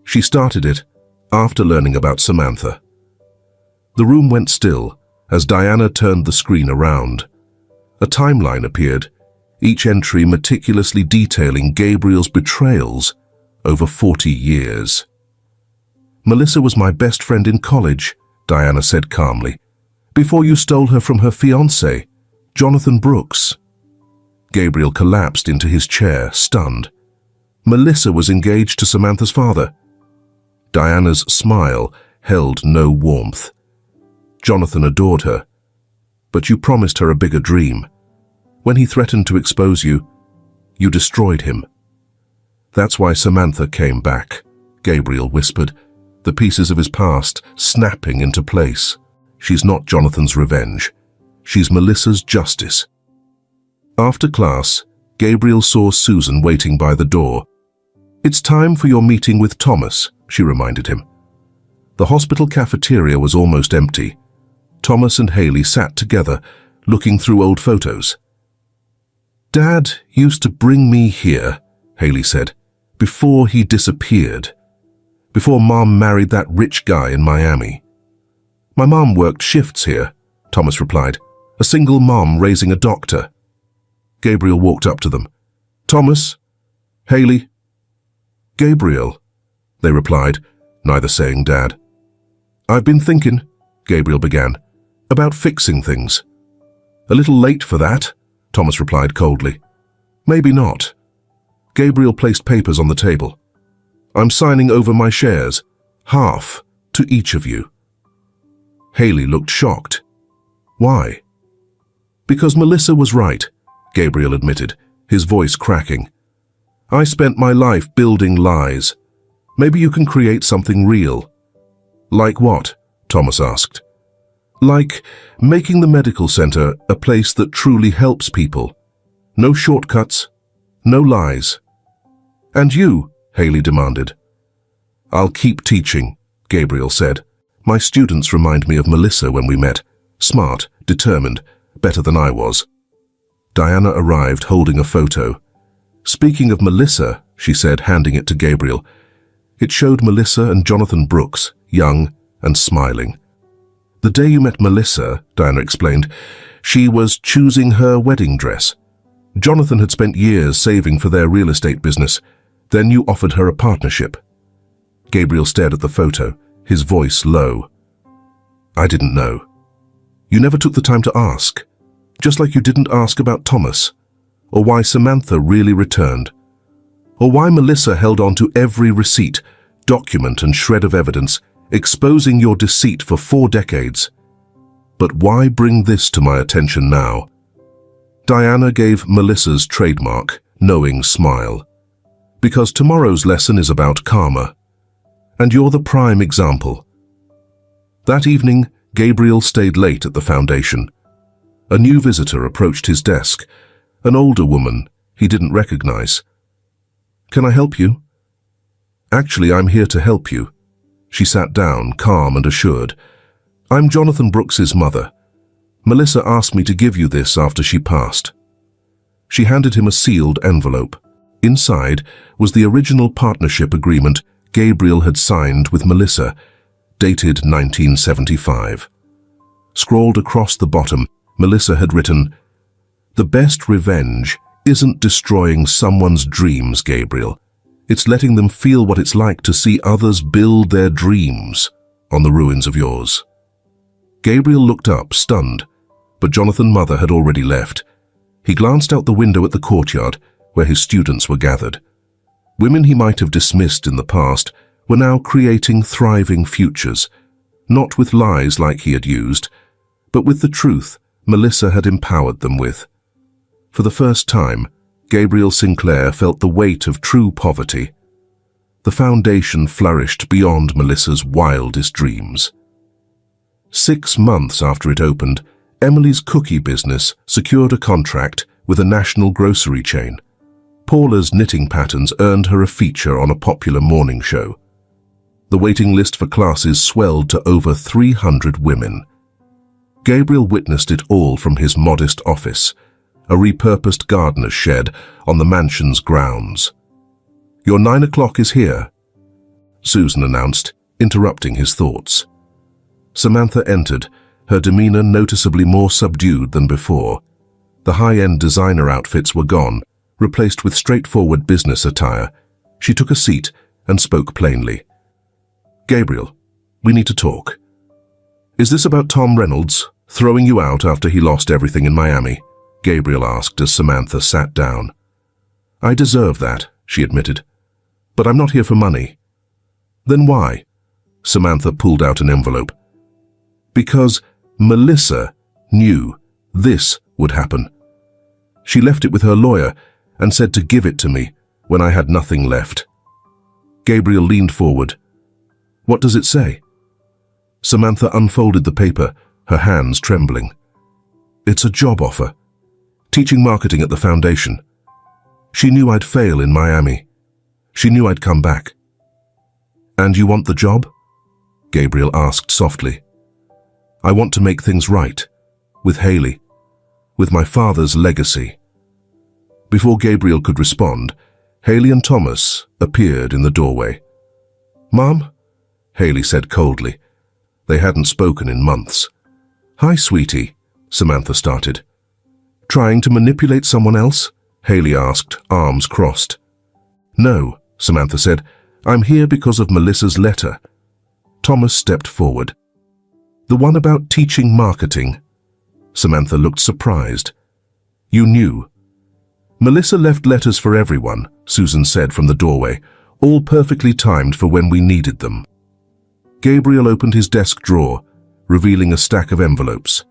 She started it after learning about Samantha. The room went still as Diana turned the screen around. A timeline appeared, each entry meticulously detailing Gabriel's betrayals over 40 years. Melissa was my best friend in college, Diana said calmly, before you stole her from her fiancé, Jonathan Brooks. Gabriel collapsed into his chair, stunned. Melissa was engaged to Samantha's father. Diana's smile held no warmth. Jonathan adored her, but you promised her a bigger dream. When he threatened to expose you, you destroyed him. That's why Samantha came back, Gabriel whispered, the pieces of his past snapping into place. She's not Jonathan's revenge. She's Melissa's justice. After class, Gabriel saw Susan waiting by the door. It's time for your meeting with Thomas, she reminded him. The hospital cafeteria was almost empty. Thomas and Haley sat together, looking through old photos. Dad used to bring me here, Haley said, before he disappeared. Before Mom married that rich guy in Miami. My mom worked shifts here, Thomas replied, a single mom raising a doctor. Gabriel walked up to them. Thomas? Haley? Gabriel, they replied, neither saying Dad. I've been thinking, Gabriel began, about fixing things. A little late for that, Thomas replied coldly. Maybe not. Gabriel placed papers on the table. I'm signing over my shares, half, to each of you. Haley looked shocked. Why? Because Melissa was right, Gabriel admitted, his voice cracking. I spent my life building lies. Maybe you can create something real. Like what? Thomas asked. Like making the medical center a place that truly helps people. No shortcuts, no lies. And you? Haley demanded. I'll keep teaching, Gabriel said. My students remind me of Melissa when we met. Smart, determined, better than I was. Diana arrived holding a photo. Speaking of Melissa, she said, handing it to Gabriel, it showed Melissa and Jonathan Brooks, young and smiling. The day you met Melissa, Diana explained, she was choosing her wedding dress. Jonathan had spent years saving for their real estate business. Then you offered her a partnership. Gabriel stared at the photo, his voice low. I didn't know. You never took the time to ask, just like you didn't ask about Thomas, or why Samantha really returned, or why Melissa held on to every receipt, document and shred of evidence, exposing your deceit for 4 decades. But why bring this to my attention now? Diana gave Melissa's trademark, knowing smile. Because tomorrow's lesson is about karma, and you're the prime example. That evening, Gabriel stayed late at the foundation. A new visitor approached his desk, an older woman he didn't recognize. Can I help you? Actually, I'm here to help you. She sat down, calm and assured. I'm Jonathan Brooks's mother. Melissa asked me to give you this after she passed. She handed him a sealed envelope. Inside was the original partnership agreement Gabriel had signed with Melissa, dated 1975. Scrawled across the bottom, Melissa had written, "The best revenge isn't destroying someone's dreams, Gabriel. It's letting them feel what it's like to see others build their dreams on the ruins of yours." Gabriel looked up, stunned, but Jonathan's mother had already left. He glanced out the window at the courtyard, where his students were gathered. Women he might have dismissed in the past were now creating thriving futures, not with lies like he had used, but with the truth Melissa had empowered them with. For the first time, Gabriel Sinclair felt the weight of true poverty. The foundation flourished beyond Melissa's wildest dreams. 6 months after it opened, Emily's cookie business secured a contract with a national grocery chain. Paula's knitting patterns earned her a feature on a popular morning show. The waiting list for classes swelled to over 300 women. Gabriel witnessed it all from his modest office, a repurposed gardener's shed on the mansion's grounds. "Your 9 o'clock is here," Susan announced, interrupting his thoughts. Samantha entered, her demeanor noticeably more subdued than before. The high-end designer outfits were gone, replaced with straightforward business attire. She took a seat and spoke plainly. "Gabriel, we need to talk. Is this about Tom Reynolds throwing you out after he lost everything in Miami?" Gabriel asked as Samantha sat down. "I deserve that," she admitted. "But I'm not here for money." "Then why?" Samantha pulled out an envelope. "Because Melissa knew this would happen. She left it with her lawyer and said to give it to me when I had nothing left." Gabriel leaned forward. "What does it say?" Samantha unfolded the paper, her hands trembling. "It's a job offer. Teaching marketing at the foundation. She knew I'd fail in Miami. She knew I'd come back." "And you want the job?" Gabriel asked softly. "I want to make things right. With Haley. With my father's legacy." Before Gabriel could respond, Haley and Thomas appeared in the doorway. "Mom?" Haley said coldly. They hadn't spoken in months. "Hi, sweetie," Samantha started. "Trying to manipulate someone else?" Haley asked, arms crossed. "No," Samantha said. "I'm here because of Melissa's letter." Thomas stepped forward. "The one about teaching marketing?" Samantha looked surprised. "You knew?" "Melissa left letters for everyone," Susan said from the doorway, "all perfectly timed for when we needed them." Gabriel opened his desk drawer, revealing a stack of envelopes.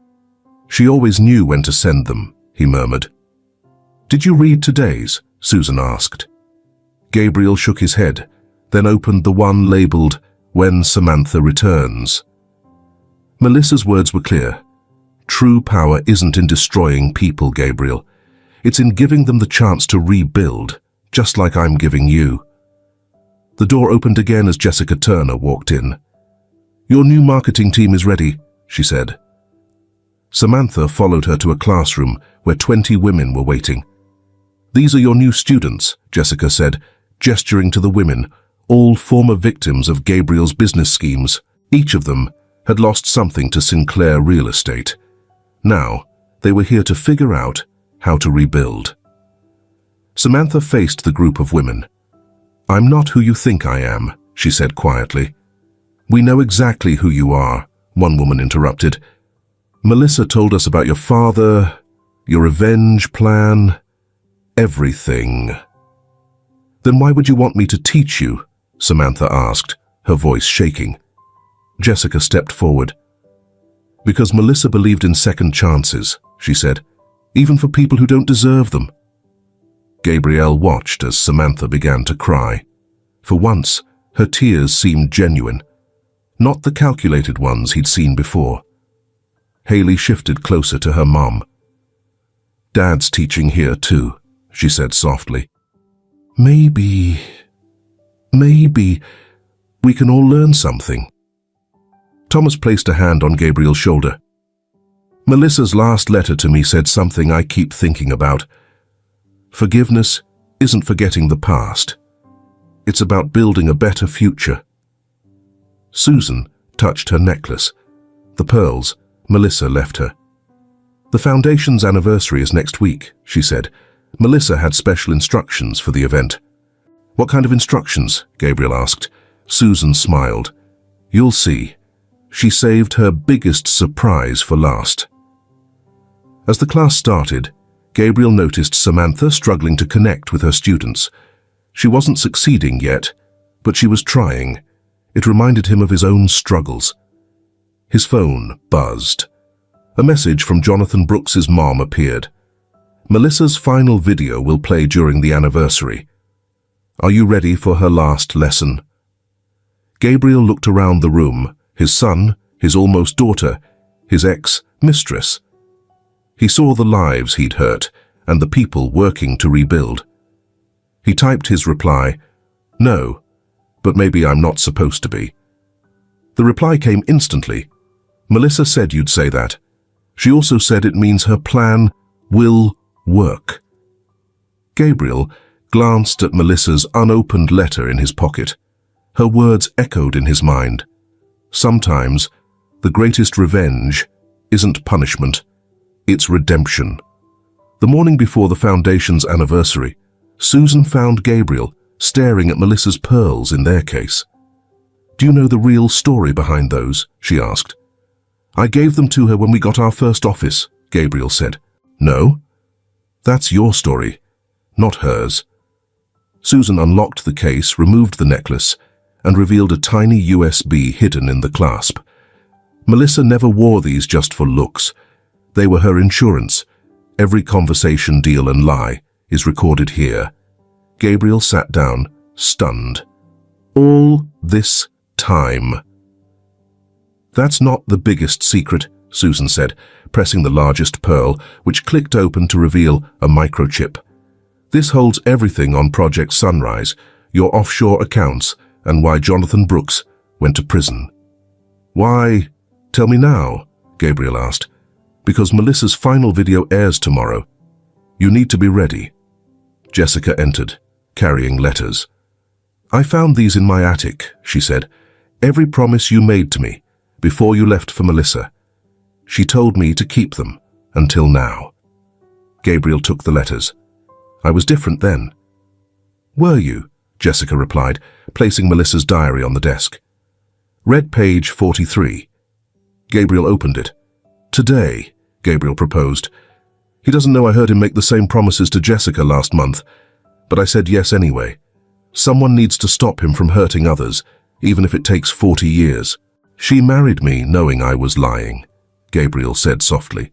"She always knew when to send them," he murmured. "Did you read today's?" Susan asked. Gabriel shook his head, then opened the one labeled, "When Samantha Returns." Melissa's words were clear. True power isn't in destroying people, Gabriel. It's in giving them the chance to rebuild, just like I'm giving you. The door opened again as Jessica Turner walked in. "Your new marketing team is ready," she said. Samantha followed her to a classroom where 20 women were waiting. "These are your new students," Jessica said, gesturing to the women, all former victims of Gabriel's business schemes. Each of them had lost something to Sinclair real estate. Now, they were here to figure out how to rebuild. Samantha faced the group of women. "I'm not who you think I am," she said quietly. "We know exactly who you are," one woman interrupted. "Melissa told us about your father, your revenge plan, everything." "Then why would you want me to teach you?" Samantha asked, her voice shaking. Jessica stepped forward. "Because Melissa believed in second chances," she said, "even for people who don't deserve them." Gabriel watched as Samantha began to cry. For once, her tears seemed genuine, not the calculated ones he'd seen before. Haley shifted closer to her mom. "Dad's teaching here too," she said softly. Maybe we can all learn something." Thomas placed a hand on Gabriel's shoulder. "Melissa's last letter to me said something I keep thinking about. Forgiveness isn't forgetting the past. It's about building a better future." Susan touched her necklace. The pearls Melissa left her. "The foundation's anniversary is next week," she said. "Melissa had special instructions for the event." "What kind of instructions?" Gabriel asked. Susan smiled. "You'll see. She saved her biggest surprise for last." As the class started, Gabriel noticed Samantha struggling to connect with her students. She wasn't succeeding yet, but she was trying. It reminded him of his own struggles. His phone buzzed. A message from Jonathan Brooks's mom appeared. Melissa's final video will play during the anniversary. Are you ready for her last lesson? Gabriel looked around the room, his son, his almost daughter, his ex, Mistress. He saw the lives he'd hurt and the people working to rebuild. He typed his reply, "No, but maybe I'm not supposed to be." The reply came instantly. "Melissa said you'd say that. She also said it means her plan will work." Gabriel glanced at Melissa's unopened letter in his pocket. Her words echoed in his mind. Sometimes, the greatest revenge isn't punishment, it's redemption. The morning before the Foundation's anniversary, Susan found Gabriel staring at Melissa's pearls in their case. "Do you know the real story behind those?" she asked. "I gave them to her when we got our first office," Gabriel said. "No? That's your story, not hers." Susan unlocked the case, removed the necklace, and revealed a tiny USB hidden in the clasp. Melissa never wore these just for looks. They were her insurance. Every conversation, deal, and lie is recorded here. Gabriel sat down, stunned. All this time. "That's not the biggest secret," Susan said, pressing the largest pearl, which clicked open to reveal a microchip. "This holds everything on Project Sunrise, your offshore accounts, and why Jonathan Brooks went to prison." "Why? Tell me now," Gabriel asked. "Because Melissa's final video airs tomorrow. You need to be ready." Jessica entered, carrying letters. "I found these in my attic," she said. "Every promise you made to me before you left for Melissa. She told me to keep them until now." Gabriel took the letters. "I was different then." "Were you?" Jessica replied, placing Melissa's diary on the desk. "Read page 43. Gabriel opened it. "Today," Gabriel proposed. "He doesn't know I heard him make the same promises to Jessica last month, but I said yes anyway. Someone needs to stop him from hurting others, even if it takes 40 years. She married me knowing I was lying," Gabriel said softly.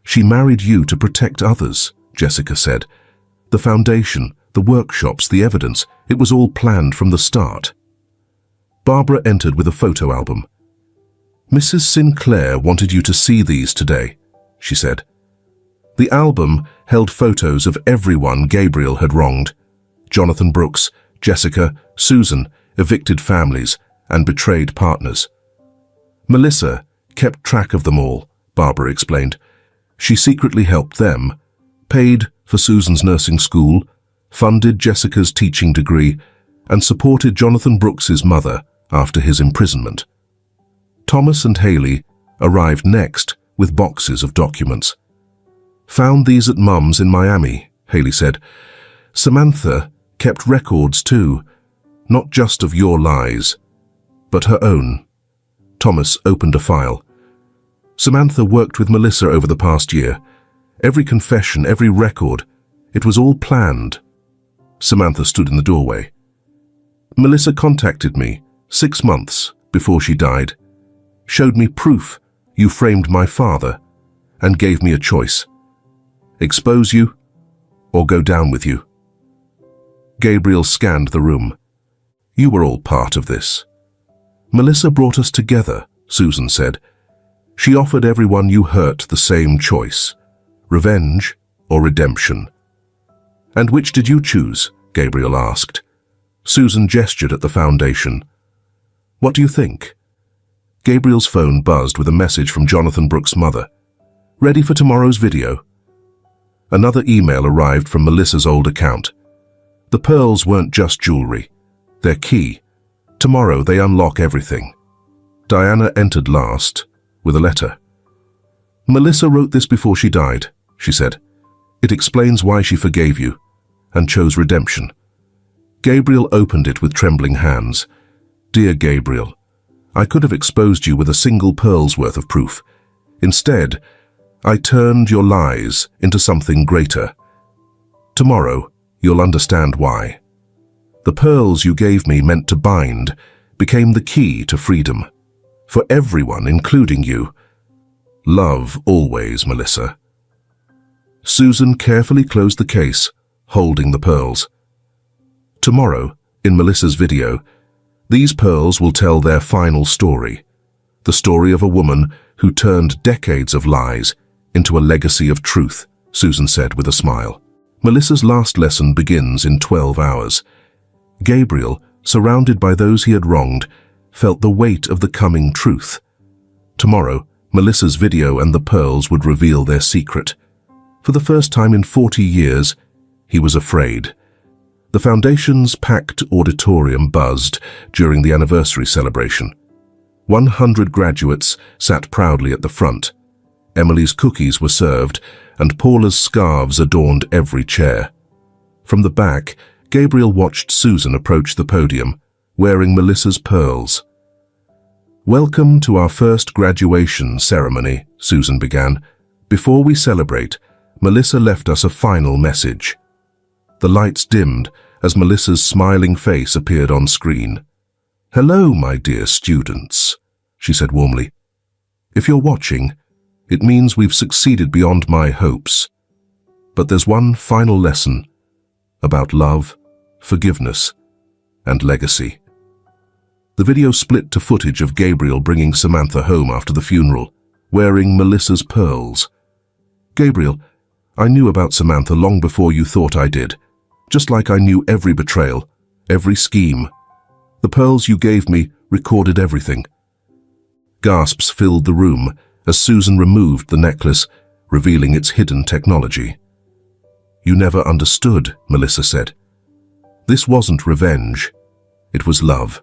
"She married you to protect others," Jessica said. "The foundation, the workshops, the evidence, it was all planned from the start." Barbara entered with a photo album. "Mrs. Sinclair wanted you to see these today," she said. The album held photos of everyone Gabriel had wronged: Jonathan Brooks, Jessica, Susan, evicted families, and betrayed partners. Melissa kept track of them all, Barbara explained. She secretly helped them, paid for Susan's nursing school, funded Jessica's teaching degree, and supported Jonathan Brooks's mother after his imprisonment. Thomas and Haley arrived next with boxes of documents. "Found these at Mum's in Miami," Haley said. "Samantha kept records too, not just of your lies, but her own." Thomas opened a file. "Samantha worked with Melissa over the past year. Every confession, every record, it was all planned." Samantha stood in the doorway. "Melissa contacted me 6 months before she died, showed me proof you framed my father, and gave me a choice: expose you or go down with you." Gabriel scanned the room. "You were all part of this. Melissa brought us together," Susan said. "She offered everyone you hurt the same choice: revenge or redemption." "And which did you choose?" Gabriel asked. Susan gestured at the foundation. "What do you think?" Gabriel's phone buzzed with a message from Jonathan Brooks' mother. "Ready for tomorrow's video?" Another email arrived from Melissa's old account. The pearls weren't just jewelry. They're key. Tomorrow they unlock everything. Diana entered last, with a letter. "Melissa wrote this before she died," she said. "It explains why she forgave you and chose redemption." Gabriel opened it with trembling hands. "Dear Gabriel, I could have exposed you with a single pearl's worth of proof. Instead, I turned your lies into something greater. Tomorrow, you'll understand why. The pearls you gave me meant to bind became the key to freedom. For everyone, including you. Love always, Melissa. Susan carefully closed the case, holding the pearls. Tomorrow, in Melissa's video, these pearls will tell their final story. The story of a woman who turned decades of lies into a legacy of truth, Susan said with a smile. Melissa's last lesson begins in 12 hours. Gabriel, surrounded by those he had wronged, felt the weight of the coming truth. Tomorrow, Melissa's video and the pearls would reveal their secret. For the first time in 40 years, he was afraid. The Foundation's packed auditorium buzzed during the anniversary celebration. 100 graduates sat proudly at the front. Emily's cookies were served, and Paula's scarves adorned every chair. From the back, Gabriel watched Susan approach the podium, wearing Melissa's pearls. "Welcome to our first graduation ceremony," Susan began. "Before we celebrate, Melissa left us a final message." The lights dimmed as Melissa's smiling face appeared on screen. "Hello, my dear students," she said warmly. "If you're watching, it means we've succeeded beyond my hopes. But there's one final lesson about love, forgiveness, and legacy." The video split to footage of Gabriel bringing Samantha home after the funeral, wearing Melissa's pearls. "Gabriel, I knew about Samantha long before you thought I did, just like I knew every betrayal, every scheme. The pearls you gave me recorded everything." Gasps filled the room as Susan removed the necklace, revealing its hidden technology. "You never understood," Melissa said. "This wasn't revenge. It was love.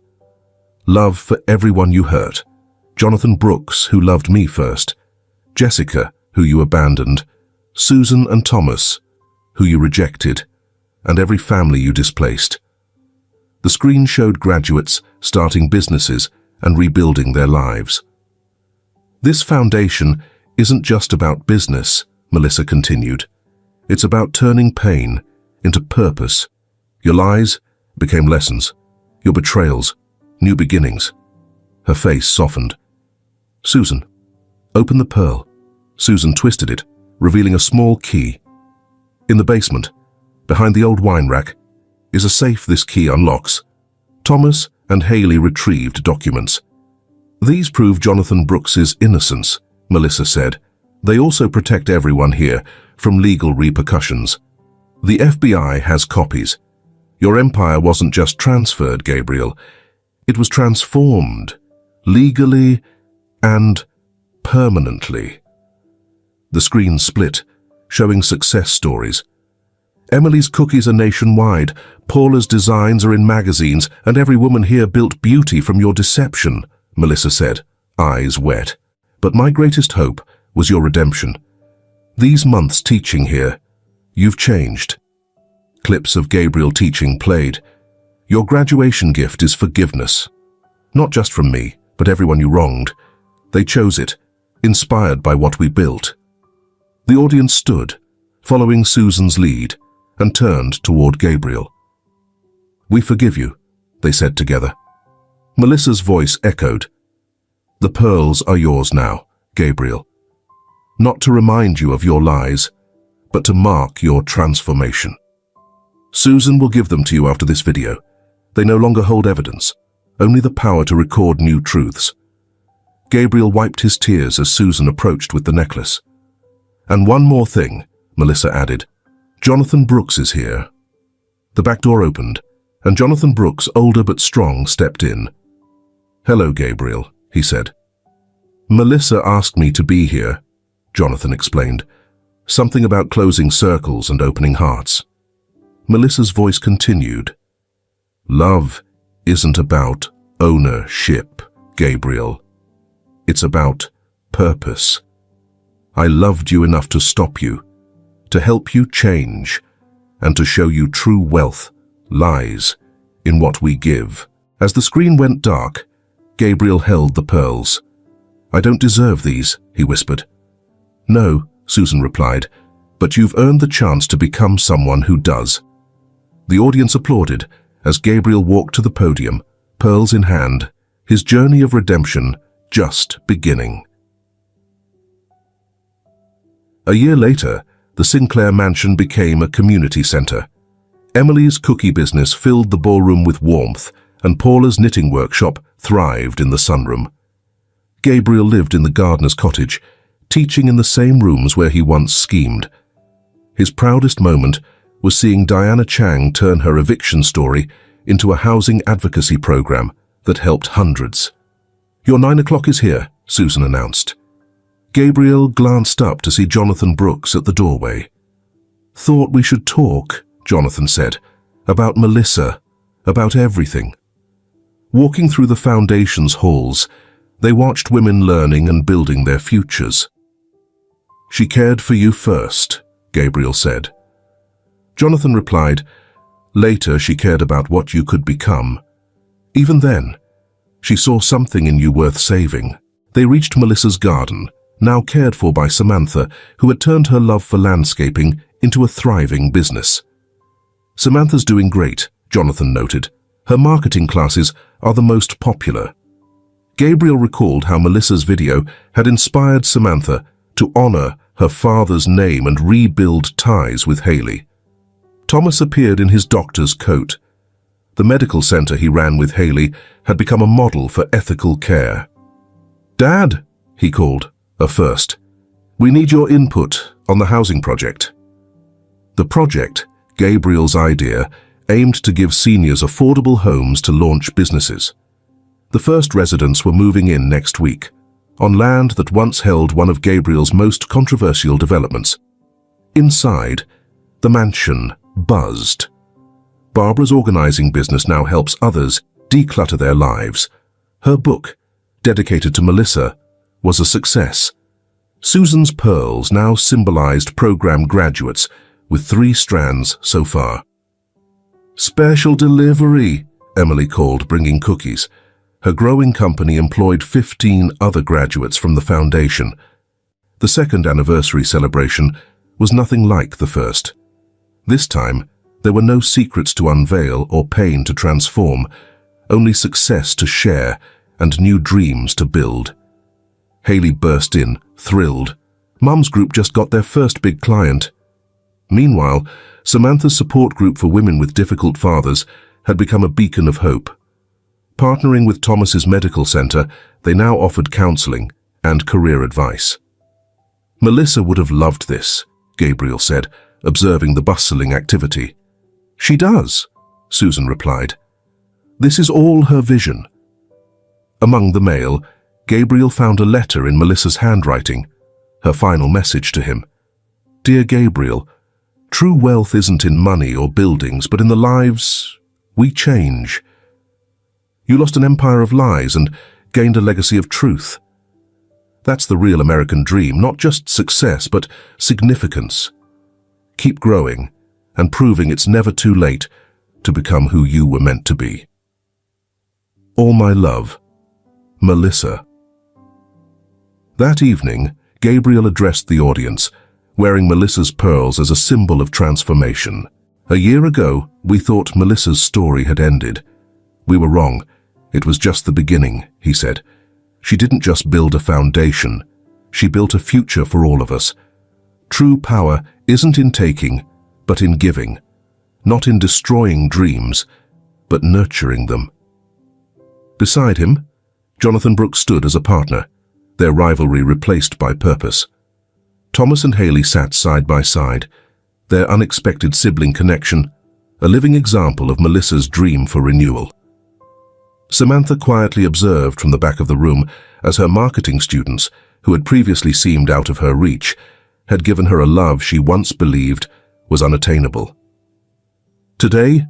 Love for everyone you hurt. Jonathan Brooks, who loved me first. Jessica, who you abandoned. Susan and Thomas, who you rejected. And every family you displaced." The screen showed graduates starting businesses and rebuilding their lives. "This foundation isn't just about business," Melissa continued. "It's about turning pain into purpose. Your lies became lessons. Your betrayals, new beginnings." Her face softened. "Susan, open the pearl." Susan twisted it, revealing a small key. "In the basement, behind the old wine rack, is a safe this key unlocks." Thomas and Haley retrieved documents. "These prove Jonathan Brooks's innocence," Melissa said. "They also protect everyone here from legal repercussions. The FBI has copies. Your empire wasn't just transferred, Gabriel. It was transformed, legally and permanently." The screen split, showing success stories. "Emily's cookies are nationwide, Paula's designs are in magazines, and every woman here built beauty from your deception," Melissa said, eyes wet. "But my greatest hope was your redemption. These months teaching here, you've changed." Clips of Gabriel teaching played. "Your graduation gift is forgiveness. Not just from me, but everyone you wronged. They chose it, inspired by what we built." The audience stood, following Susan's lead, and turned toward Gabriel. "We forgive you," they said together. Melissa's voice echoed. "The pearls are yours now, Gabriel. Not to remind you of your lies, but to mark your transformation. Susan will give them to you after this video. They no longer hold evidence, only the power to record new truths." Gabriel wiped his tears as Susan approached with the necklace. "And one more thing," Melissa added. "Jonathan Brooks is here." The back door opened, and Jonathan Brooks, older but strong, stepped in. "Hello, Gabriel," he said. "Melissa asked me to be here," Jonathan explained. "Something about closing circles and opening hearts." Melissa's voice continued. "Love isn't about ownership, Gabriel. It's about purpose. I loved you enough to stop you, to help you change, and to show you true wealth lies in what we give." As the screen went dark, Gabriel held the pearls. "I don't deserve these," he whispered. "No, Susan replied, "but you've earned the chance to become someone who does." The audience applauded as Gabriel walked to the podium, pearls in hand, his journey of redemption just beginning. A year later, the Sinclair mansion became a community center. Emily's cookie business filled the ballroom with warmth, and Paula's knitting workshop thrived in the sunroom. Gabriel lived in the gardener's cottage, teaching in the same rooms where he once schemed. His proudest moment was seeing Diana Chang turn her eviction story into a housing advocacy program that helped hundreds. "Your 9 o'clock is here," Susan announced. Gabriel glanced up to see Jonathan Brooks at the doorway. "Thought we should talk," Jonathan said, "about Melissa, about everything." Walking through the foundation's halls, they watched women learning and building their futures. "She cared for you first," Gabriel said. Jonathan replied, "Later she cared about what you could become. Even then, she saw something in you worth saving." They reached Melissa's garden, now cared for by Samantha, who had turned her love for landscaping into a thriving business. "Samantha's doing great," Jonathan noted. "Her marketing classes are the most popular." Gabriel recalled how Melissa's video had inspired Samantha to honor her father's name and rebuild ties with Haley. Thomas appeared in his doctor's coat. The medical center he ran with Haley had become a model for ethical care. "Dad," he called, a first, "we need your input on the housing project." The project, Gabriel's idea, aimed to give seniors affordable homes to launch businesses. The first residents were moving in next week, on land that once held one of Gabriel's most controversial developments. Inside, the mansion buzzed. Barbara's organizing business now helps others declutter their lives. Her book, dedicated to Melissa, was a success. Susan's pearls now symbolized program graduates, with 3 strands so far. "Special delivery," Emily called, bringing cookies. Her growing company employed 15 other graduates from the foundation. The second anniversary celebration was nothing like the first. This time, there were no secrets to unveil or pain to transform, only success to share and new dreams to build. Haley burst in, thrilled. Mum's group just got their first big client. Meanwhile, Samantha's support group for women with difficult fathers had become a beacon of hope. Partnering with Thomas's medical center, they now offered counseling and career advice. "Melissa would have loved this," Gabriel said, observing the bustling activity. "She does," Susan replied. "This is all her vision." Among the mail, Gabriel found a letter in Melissa's handwriting, her final message to him. "Dear Gabriel, true wealth isn't in money or buildings, but in the lives we change. You lost an empire of lies and gained a legacy of truth. That's the real American dream, not just success, but significance. Keep growing and proving it's never too late to become who you were meant to be. All my love, Melissa." That evening, Gabriel addressed the audience, wearing Melissa's pearls as a symbol of transformation. "A year ago, we thought Melissa's story had ended. We were wrong. It was just the beginning," he said. "She didn't just build a foundation. She built a future for all of us. True power isn't in taking, but in giving. Not in destroying dreams, but nurturing them." Beside him, Jonathan Brooks stood as a partner, their rivalry replaced by purpose. Thomas and Haley sat side by side, their unexpected sibling connection, a living example of Melissa's dream for renewal. Samantha quietly observed from the back of the room as her marketing students, who had previously seemed out of her reach, had given her a love she once believed was unattainable. "Today,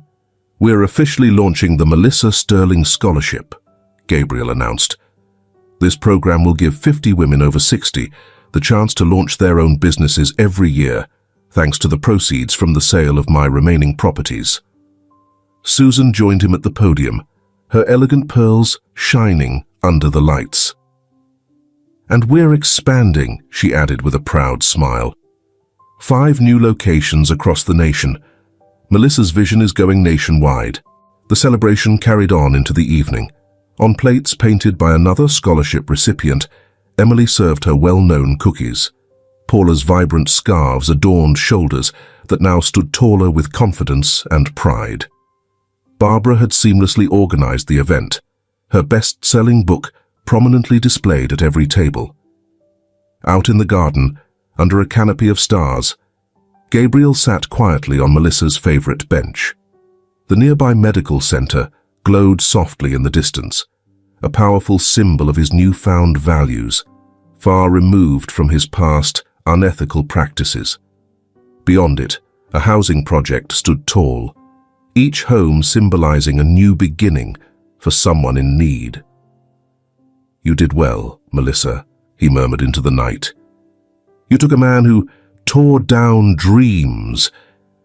we're officially launching the Melissa Sterling Scholarship," Gabriel announced. "This program will give 50 women over 60 the chance to launch their own businesses every year, thanks to the proceeds from the sale of my remaining properties." Susan joined him at the podium, her elegant pearls shining under the lights. And we're expanding, she added with a proud smile. 5 new locations across the nation. Melissa's vision is going nationwide. The celebration carried on into the evening. On plates painted by another scholarship recipient, Emily served her well-known cookies. Paula's vibrant scarves adorned shoulders that now stood taller with confidence and pride. Barbara had seamlessly organized the event, her best-selling book prominently displayed at every table. Out in the garden, under a canopy of stars, Gabriel sat quietly on Melissa's favorite bench. The nearby medical center glowed softly in the distance, a powerful symbol of his newfound values, far removed from his past unethical practices. Beyond it, a housing project stood tall, each home symbolizing a new beginning for someone in need. "You did well, Melissa," he murmured into the night. "You took a man who tore down dreams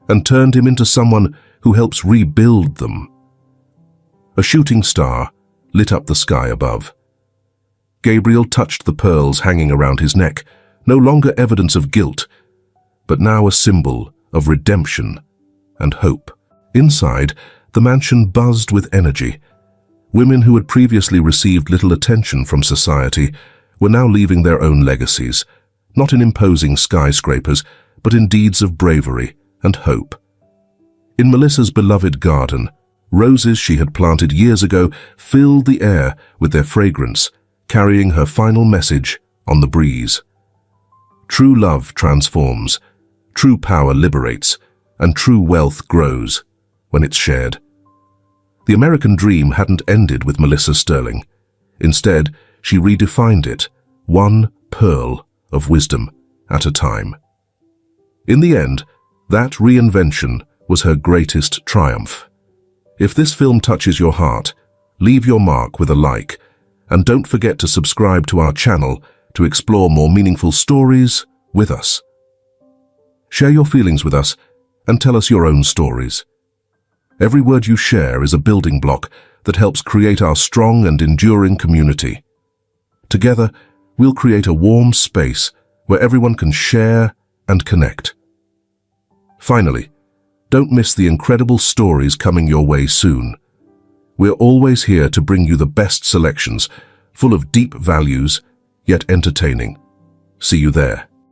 and turned him into someone who helps rebuild them." A shooting star lit up the sky above. Gabriel touched the pearls hanging around his neck, no longer evidence of guilt, but now a symbol of redemption and hope. Inside, the mansion buzzed with energy. Women who had previously received little attention from society were now leaving their own legacies, not in imposing skyscrapers, but in deeds of bravery and hope. In Melissa's beloved garden, roses she had planted years ago filled the air with their fragrance, carrying her final message on the breeze. True love transforms, true power liberates, and true wealth grows when it's shared. The American dream hadn't ended with Melissa Sterling. Instead, she redefined it, one pearl of wisdom at a time. In the end, that reinvention was her greatest triumph. If this film touches your heart, leave your mark with a like, and don't forget to subscribe to our channel to explore more meaningful stories with us. Share your feelings with us and tell us your own stories. Every word you share is a building block that helps create our strong and enduring community. Together, we'll create a warm space where everyone can share and connect. Finally, don't miss the incredible stories coming your way soon. We're always here to bring you the best selections, full of deep values, yet entertaining. See you there.